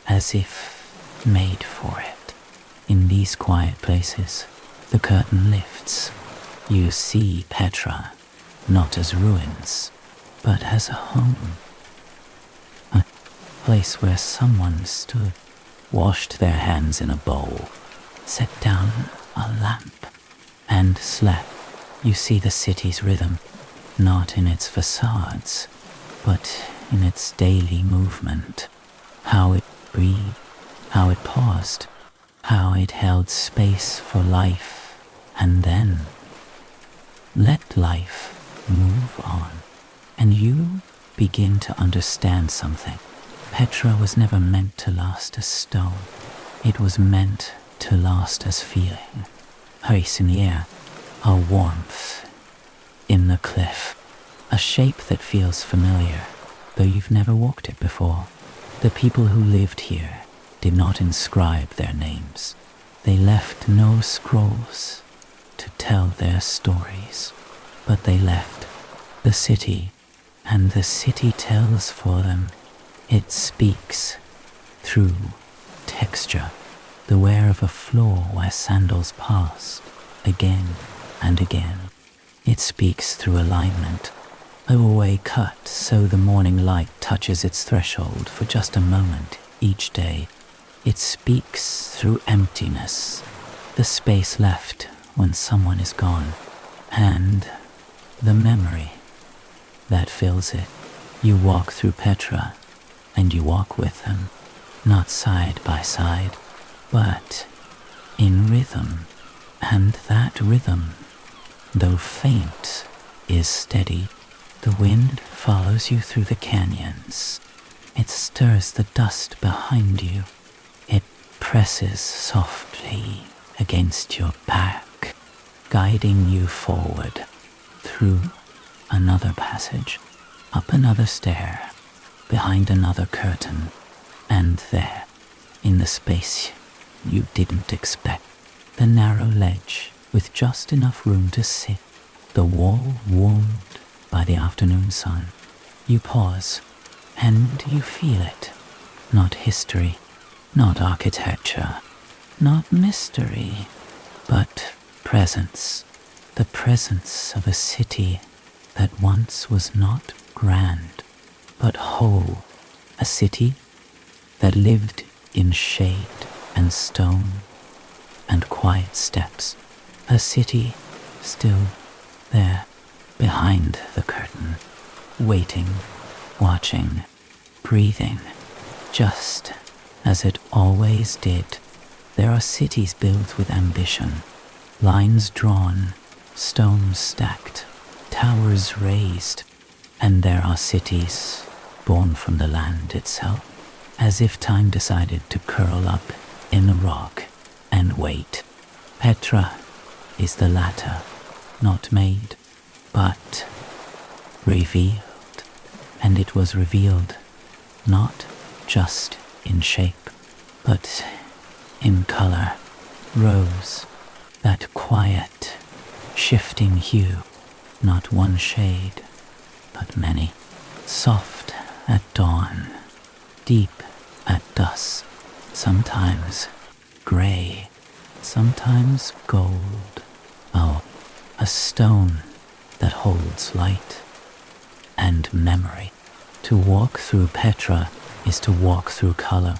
as if made for it. In these quiet places, the curtain lifts. You see Petra not as ruins, but as a home. A place where someone stood, washed their hands in a bowl, set down a lamp, and slept You see the city's rhythm, not in its facades, but in its daily movement. How it breathed, how it paused, how it held space for life, and then let life move on. And you begin to understand something. Petra was never meant to last as stone. It was meant to last as feeling. Ice in the air, a warmth in the cliff, a shape that feels familiar, though you've never walked it before. The people who lived here did not inscribe their names. They left no scrolls to tell their stories, but they left the city, and the city tells for them. It speaks through texture, the wear of a floor where sandals pass again and again. It speaks through alignment, a way cut so the morning light touches its threshold for just a moment each day. It speaks through emptiness, the space left when someone is gone, and the memory that fills it. You walk through Petra, and you walk with them, not side by side, but in rhythm. And that rhythm, though faint, is steady. The wind follows you through the canyons. It stirs the dust behind you. It presses softly against your back, guiding you forward through another passage, up another stair, behind another curtain, and there, in the space you didn't expect, the narrow ledge with just enough room to sit, the wall warmed by the afternoon sun. You pause, and you feel it. Not history, not architecture, not mystery, but presence. The presence of a city that once was not grand, but whole. A city that lived in shade and stone and quiet steps. A city still there behind the curtain, waiting, watching, breathing, just as it always did. There are cities built with ambition, lines drawn, stones stacked, towers raised, and there are cities born from the land itself, as if time decided to curl up in a rock and wait. Petra is the latter, not made, but revealed. And it was revealed not just in shape, but in color. Rose, that quiet, shifting hue, not one shade, but many. Soft at dawn, deep at dusk, sometimes gray, sometimes gold. Oh, a stone that holds light and memory. To walk through Petra is to walk through color,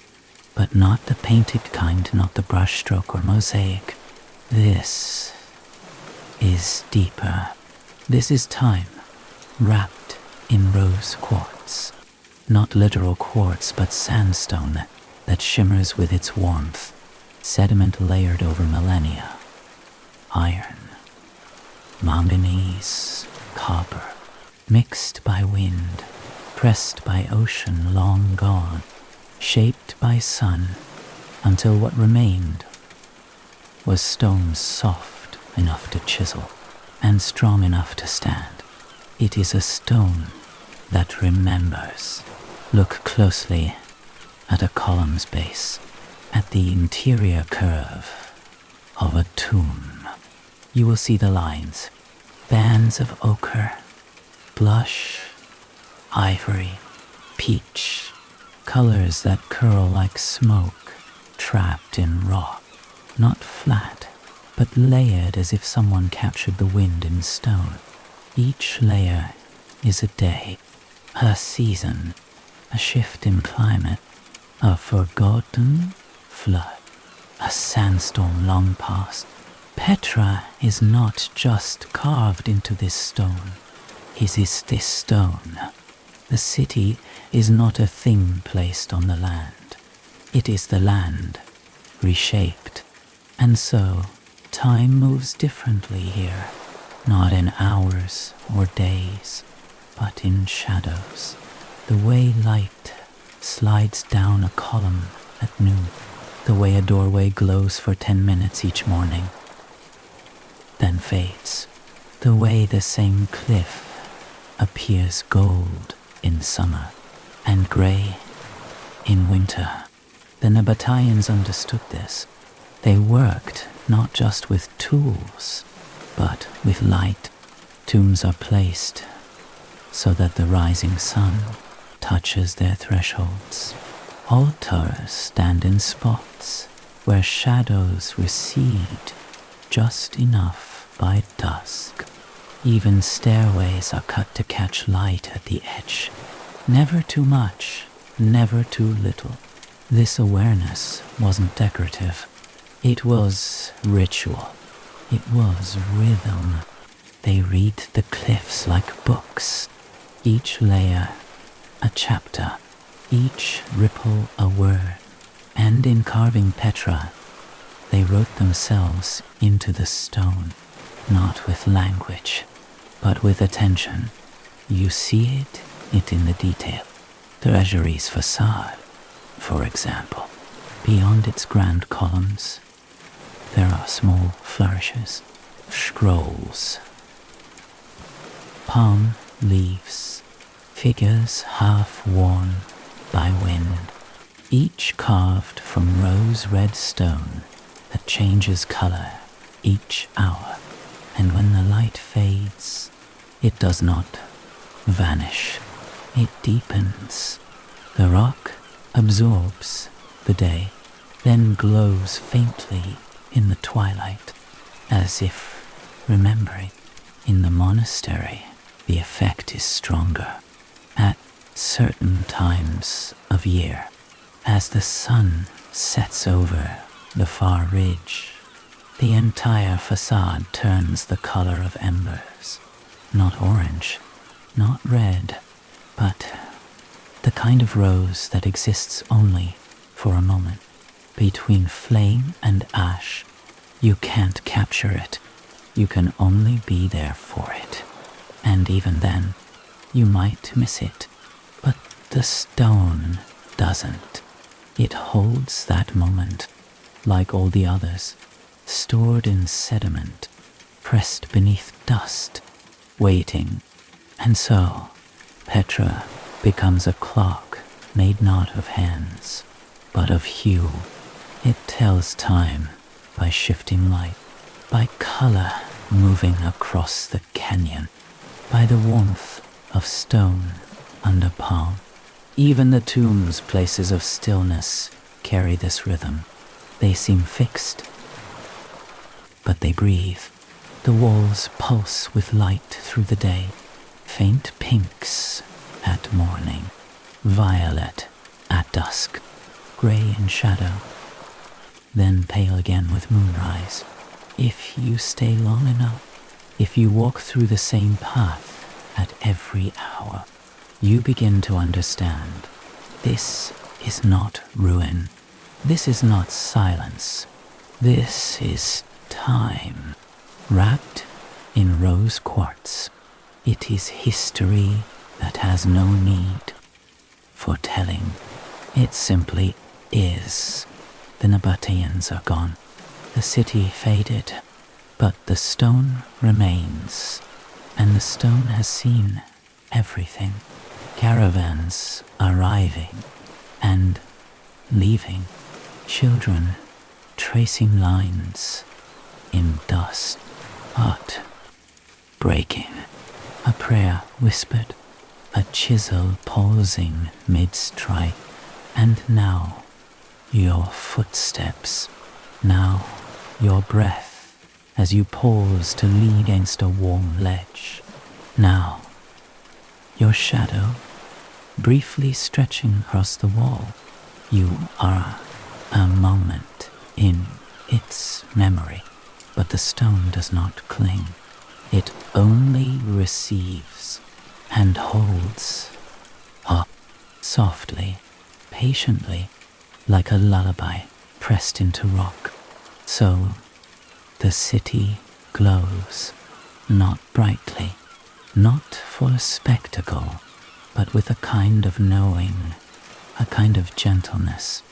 but not the painted kind, not the brushstroke or mosaic. This is deeper. This is time, wrapped in rose quartz. Not literal quartz, but sandstone that shimmers with its warmth, sediment layered over millennia. Iron, manganese, copper, mixed by wind, pressed by ocean long gone, shaped by sun, until what remained was stone soft enough to chisel and strong enough to stand. It is a stone that remembers. Look closely at a column's base, at the interior curve of a tomb. You will see the lines, bands of ochre, blush, ivory, peach, colors that curl like smoke trapped in rock, not flat, but layered as if someone captured the wind in stone. Each layer is a day, a season, a shift in climate, a forgotten flood, a sandstorm long past, Petra is not just carved into this stone. It is this stone. The city is not a thing placed on the land. It is the land, reshaped. And so, time moves differently here, not in hours or days, but in shadows. The way light slides down a column at noon, the way a doorway glows for 10 minutes each morning, then fades, the way the same cliff appears gold in summer and grey in winter. The Nabateans understood this. They worked not just with tools, but with light. Tombs are placed so that the rising sun touches their thresholds. Altars stand in spots where shadows recede just enough by dusk. Even stairways are cut to catch light at the edge. Never too much, never too little. This awareness wasn't decorative. It was ritual. It was rhythm. They read the cliffs like books. Each layer a chapter, each ripple a word. And in carving Petra, they wrote themselves into the stone, not with language, but with attention. You see it in the detail. The treasury's facade, for example. Beyond its grand columns, there are small flourishes, scrolls, palm leaves, figures half worn by wind, each carved from rose-red stone that changes color each hour. And when the light fades, it does not vanish. It deepens. The rock absorbs the day, then glows faintly in the twilight, as if remembering. In the monastery, the effect is stronger. At certain times of year, as the sun sets over the far ridge, the entire facade turns the color of embers. Not orange, not red, but the kind of rose that exists only for a moment. Between flame and ash, you can't capture it. You can only be there for it. And even then, you might miss it. But the stone doesn't. It holds that moment, like all the others, stored in sediment, pressed beneath dust, waiting. And so, Petra becomes a clock made not of hands, but of hue. It tells time by shifting light, by color moving across the canyon, by the warmth of stone under palm. Even the tombs, places of stillness, carry this rhythm. They seem fixed, but they breathe. The walls pulse with light through the day, faint pinks at morning, violet at dusk, gray in shadow, then pale again with moonrise. If you stay long enough, if you walk through the same path at every hour, you begin to understand. This is not ruin. This is not silence. This is time, wrapped in rose quartz. It is history that has no need for telling. It simply is. The Nabateans are gone. The city faded, but the stone remains. And the stone has seen everything. Caravans arriving and leaving. Children tracing lines in dust. Heart breaking. A prayer whispered. A chisel pausing mid-strike. And now, your footsteps. Now, your breath as you pause to lean against a warm ledge. Now, your shadow briefly stretching across the wall. You are a moment in its memory. but the stone does not cling. It only receives and holds up softly, patiently, like a lullaby pressed into rock. So the city glows, not brightly, not for a spectacle, but with a kind of knowing, a kind of gentleness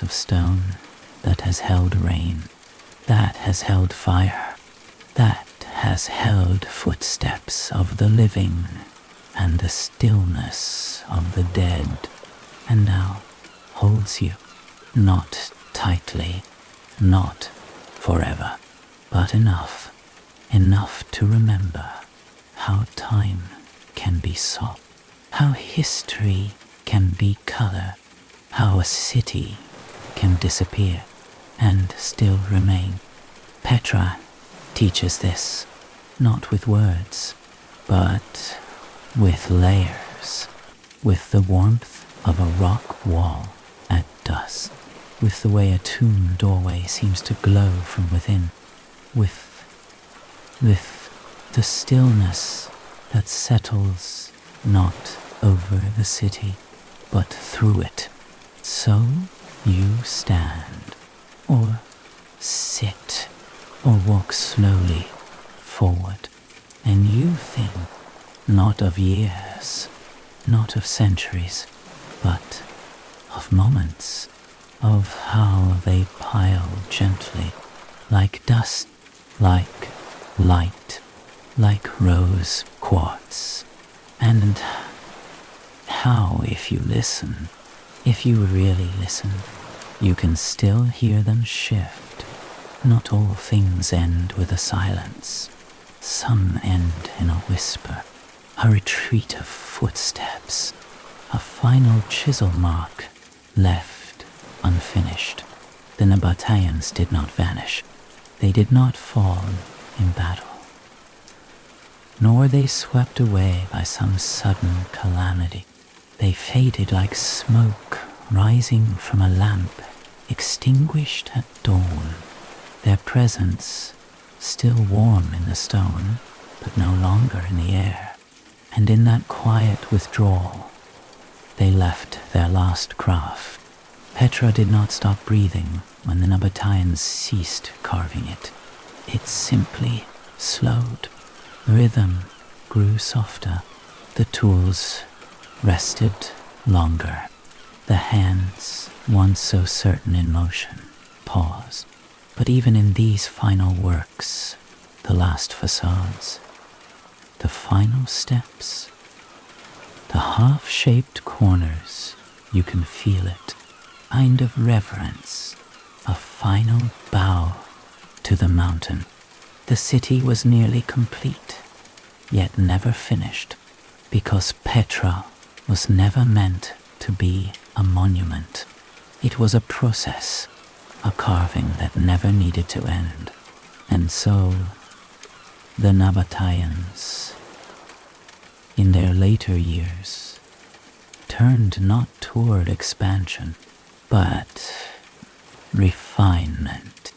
of stone that has held rain, that has held fire, that has held footsteps of the living and the stillness of the dead, and now holds you, not tightly, not forever, but enough to remember how time can be soft, how history can be color, how a city can disappear and still remain. Petra teaches this, not with words, but with layers, with the warmth of a rock wall at dusk, with the way a tomb doorway seems to glow from within, with the stillness that settles not over the city, but through it. So you stand, or sit, or walk slowly forward, and you think not of years, not of centuries, but of moments, of how they pile gently, like dust, like light, like rose quartz, and how, if you listen, if you really listen, you can still hear them shift. Not all things end with a silence. Some end in a whisper, a retreat of footsteps, a final chisel mark left unfinished. The Nabateans did not vanish. They did not fall in battle, nor were they swept away by some sudden calamity. They faded like smoke rising from a lamp extinguished at dawn, their presence still warm in the stone, but no longer in the air. And in that quiet withdrawal, they left their last craft. Petra did not stop breathing when the Nabateans ceased carving it. It simply slowed. The rhythm grew softer. The tools rested longer. The hands, once so certain in motion, paused. But even in these final works, the last facades, the final steps, the half-shaped corners, you can feel it, kind of reverence, a final bow to the mountain. The city was nearly complete, yet never finished, because Petra was never meant to be a monument. It was a process, a carving that never needed to end. And so, the Nabateans, in their later years, turned not toward expansion, but refinement.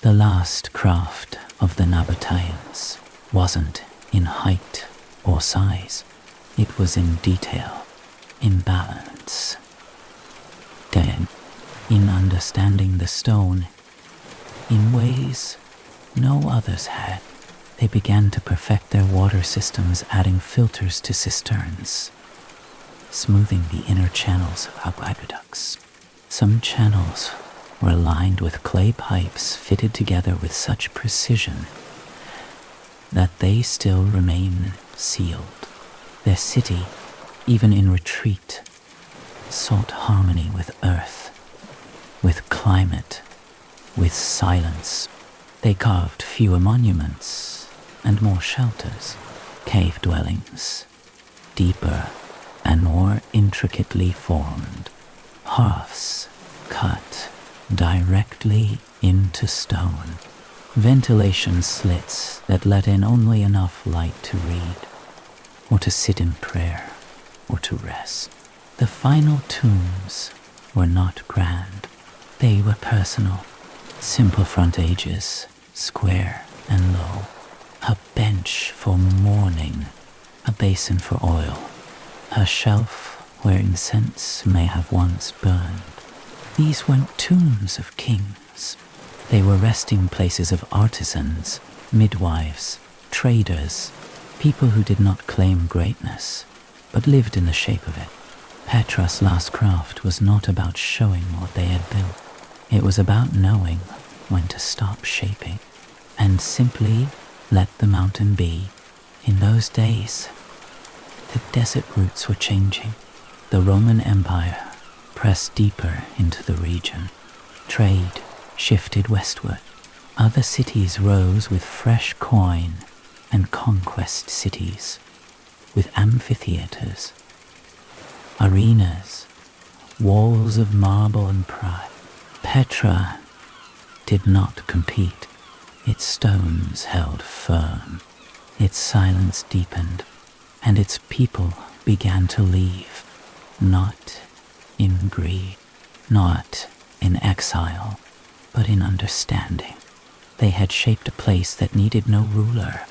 The last craft of the Nabateans wasn't in height or size. It was in detail, in balance. Then, in understanding the stone in ways no others had, they began to perfect their water systems, adding filters to cisterns, smoothing the inner channels of aqueducts. Some channels were lined with clay pipes fitted together with such precision that they still remain sealed. Their city, even in retreat, sought harmony with earth, with climate, with silence. They carved fewer monuments and more shelters, cave dwellings, deeper and more intricately formed, hearths cut directly into stone, ventilation slits that let in only enough light to read, or to sit in prayer, or to rest. The final tombs were not grand. They were personal, simple frontages, square and low, a bench for mourning, a basin for oil, a shelf where incense may have once burned. These weren't tombs of kings. They were resting places of artisans, midwives, traders, people who did not claim greatness, but lived in the shape of it. Petra's last craft was not about showing what they had built. It was about knowing when to stop shaping and simply let the mountain be. In those days, the desert routes were changing. The Roman Empire pressed deeper into the region. Trade shifted westward. Other cities rose with fresh coin, and conquest cities with amphitheaters, arenas, walls of marble and pride. Petra did not compete. Its stones held firm. Its silence deepened, and its people began to leave, not in greed, not in exile, but in understanding. They had shaped a place that needed no ruler,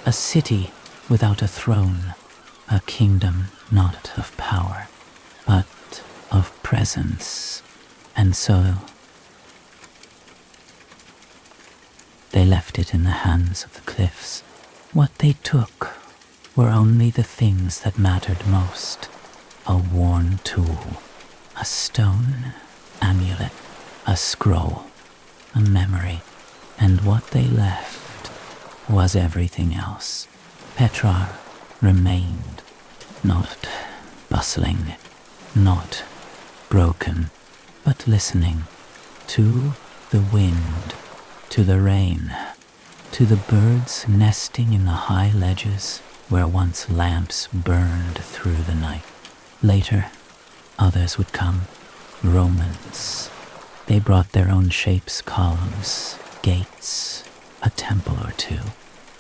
a city without a throne, a kingdom not of power, but of presence. And so they left it in the hands of the cliffs. What they took were only the things that mattered most: a worn tool, a stone amulet, a scroll, a memory, and what they left was everything else. Petra remained, not bustling, not broken, but listening to the wind, to the rain, to the birds nesting in the high ledges where once lamps burned through the night. Later, others would come, Romans. They brought their own shapes, columns, gates, a temple or two.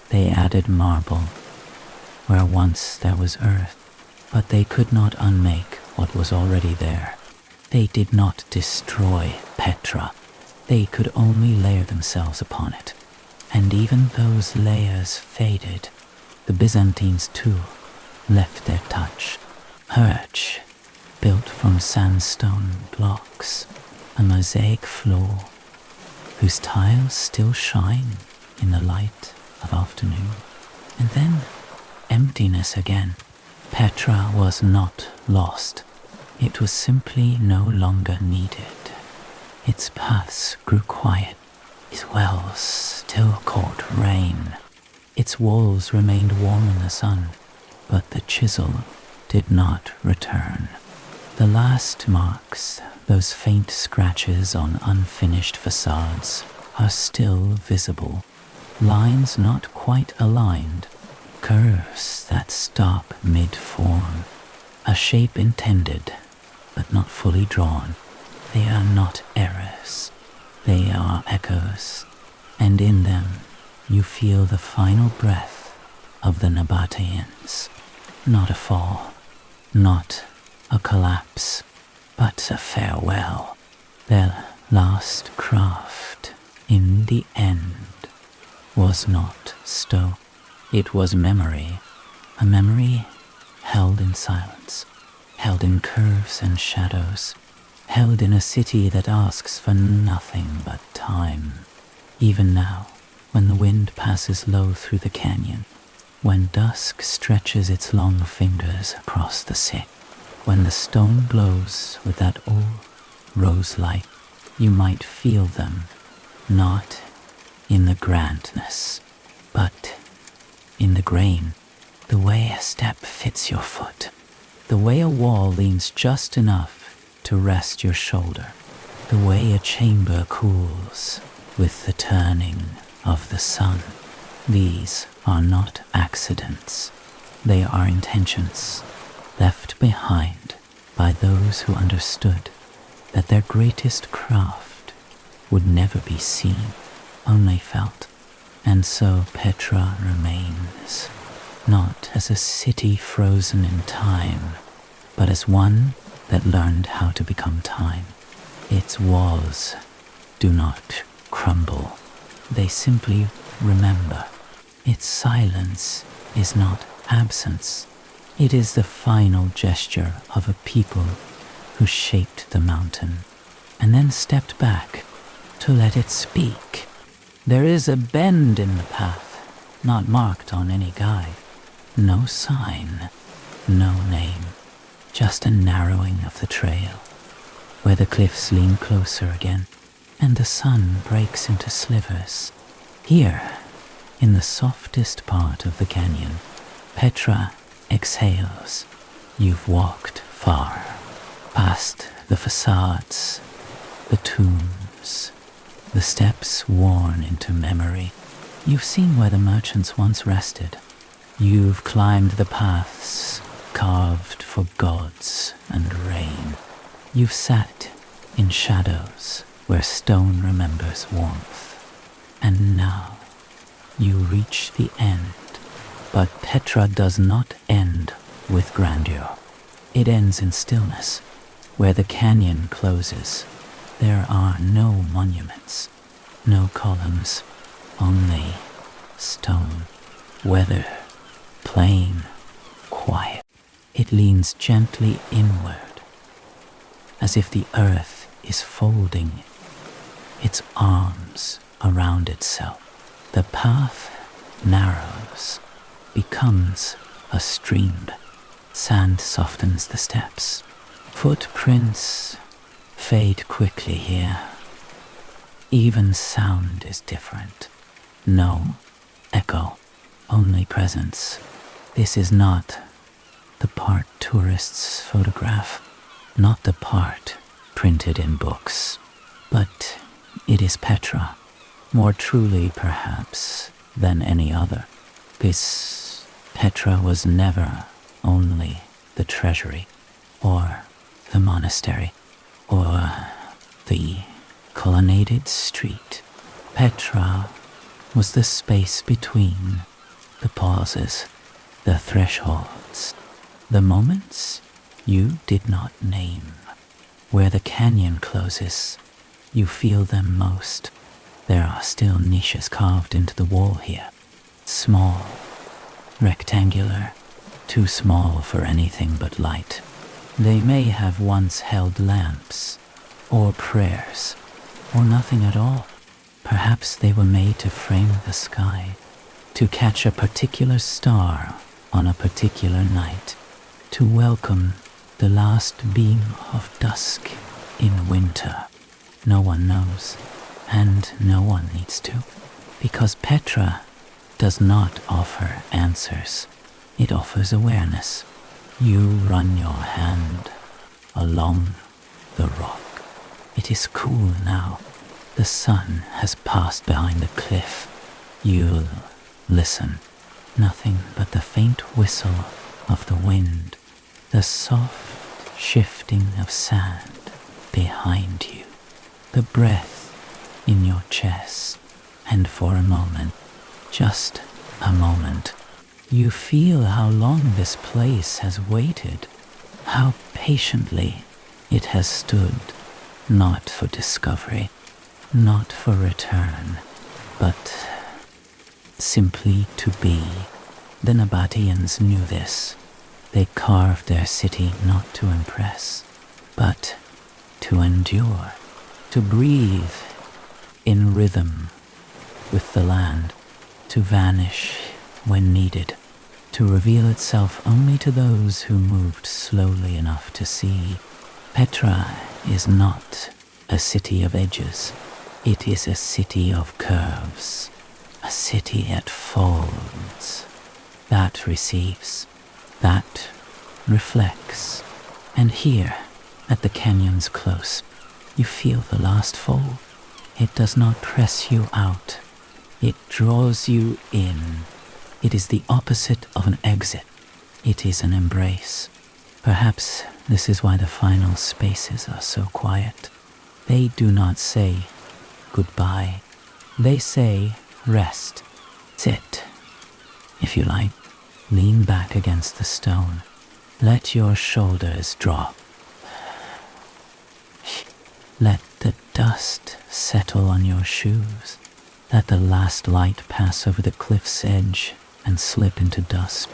They added marble where once there was earth, but they could not unmake what was already there. They did not destroy Petra. They could only layer themselves upon it. And even those layers faded. The Byzantines too left their touch. Herch, built from sandstone blocks, a mosaic floor whose tiles still shine in the light of afternoon. And then emptiness again. Petra was not lost. It was simply no longer needed. Its paths grew quiet. Its wells still caught rain. Its walls remained warm in the sun, but the chisel did not return. The last marks, those faint scratches on unfinished facades, are still visible. Lines not quite aligned, curves that stop mid-form, a shape intended but not fully drawn. They are not errors, they are echoes, and in them you feel the final breath of the Nabateans. Not a fall, not a collapse, but a farewell. Their last craft, in the end, was not stone. It was memory, a memory held in silence, held in curves and shadows, held in a city that asks for nothing but time. Even now, when the wind passes low through the canyon, when dusk stretches its long fingers across the sick, when the stone glows with that old rose light, you might feel them, not in the grandness, but in the grain, the way a step fits your foot, the way a wall leans just enough to rest your shoulder, the way a chamber cools with the turning of the sun. These are not accidents. They are intentions left behind by those who understood that their greatest craft would never be seen, only felt. And so Petra remains, not as a city frozen in time, but as one that learned how to become time. Its walls do not crumble. They simply remember. Its silence is not absence. It is the final gesture of a people who shaped the mountain and then stepped back to let it speak. There is a bend in the path, not marked on any guide. No sign, no name, just a narrowing of the trail, where the cliffs lean closer again and the sun breaks into slivers. Here, in the softest part of the canyon, Petra exhales. You've walked far, past the facades, the tombs, the steps worn into memory. You've seen where the merchants once rested. You've climbed the paths carved for gods and rain. You've sat in shadows where stone remembers warmth. And now you reach the end. But Petra does not end with grandeur. It ends in stillness. Where the canyon closes, there are no monuments, no columns, only stone, weather, plain, quiet. It leans gently inward, as if the earth is folding its arms around itself. The path narrows, becomes a stream. Sand softens the steps. Footprints fade quickly here. Even sound is different. No echo, only presence. This is not the part tourists photograph, not the part printed in books, but it is Petra, more truly perhaps than any other. This Petra was never only the treasury, or the monastery, or the colonnaded street. Petra was the space between, the pauses, the thresholds, the moments you did not name. Where the canyon closes, you feel them most. There are still niches carved into the wall here. Small, rectangular, too small for anything but light. They may have once held lamps, or prayers, or nothing at all. Perhaps they were made to frame the sky, to catch a particular star on a particular night, to welcome the last beam of dusk in winter. No one knows, and no one needs to, because Petra does not offer answers. It offers awareness. You run your hand along the rock. It is cool now. The sun has passed behind the cliff. You'll listen. Nothing but the faint whistle of the wind, the soft shifting of sand behind you, the breath in your chest, and for a moment, just a moment, you feel how long this place has waited, how patiently it has stood, not for discovery, not for return, but simply to be. The Nabateans knew this. They carved their city not to impress, but to endure, to breathe in rhythm with the land, to vanish when needed, to reveal itself only to those who moved slowly enough to see. Petra is not a city of edges. It is a city of curves, a city that folds, that receives, that reflects. And here, at the canyon's close, you feel the last fold. It does not press you out. It draws you in. It is the opposite of an exit. It is an embrace. Perhaps this is why the final spaces are so quiet. They do not say goodbye. They say rest. Sit. If you like, lean back against the stone. Let your shoulders drop. Let the dust settle on your shoes. Let the last light pass over the cliff's edge and slip into dusk.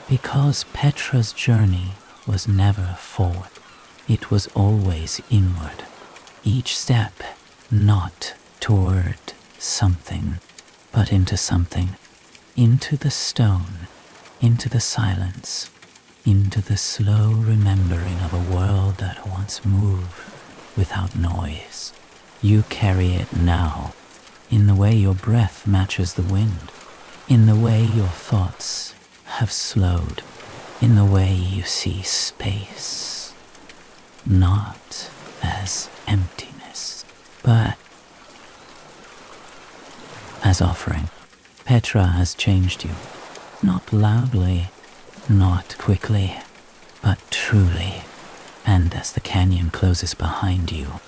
Because Petra's journey was never forward. It was always inward. Each step not toward something, but into something. Into the stone, into the silence, into the slow remembering of a world that once moved without noise. You carry it now, in the way your breath matches the wind, in the way your thoughts have slowed, in the way you see space, not as emptiness, but as offering. Petra has changed you, not loudly, not quickly, but truly. And as the canyon closes behind you,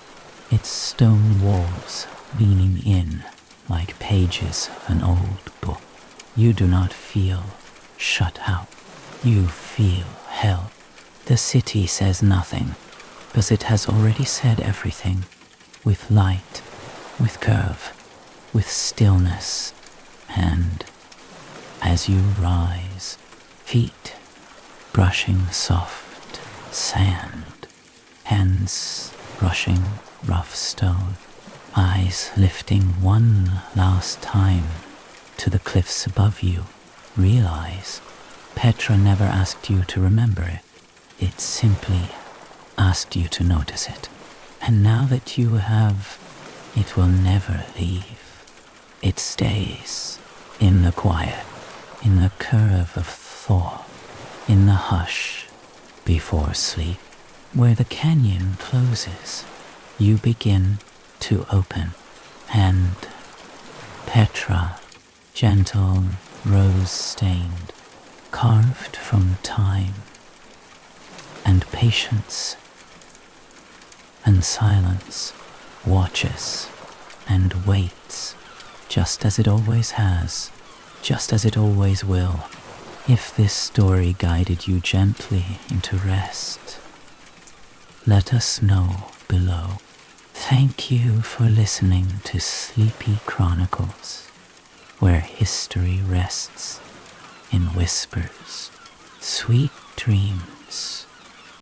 its stone walls leaning in like pages of an old book, you do not feel shut out. You feel held. The city says nothing, because it has already said everything, with light, with curve, with stillness. And as you rise, feet brushing soft sand, hands brushing rough stone, eyes lifting one last time to the cliffs above you, realize Petra never asked you to remember it. It simply asked you to notice it. And now that you have, it will never leave. It stays in the quiet, in the curve of thought, in the hush before sleep. Where the canyon closes, you begin to open, and Petra, gentle, rose-stained, carved from time and patience and silence, watches and waits, just as it always has, just as it always will. If this story guided you gently into rest, let us know below. Thank you for listening to Sleepy Chronicles, where history rests in whispers. Sweet dreams.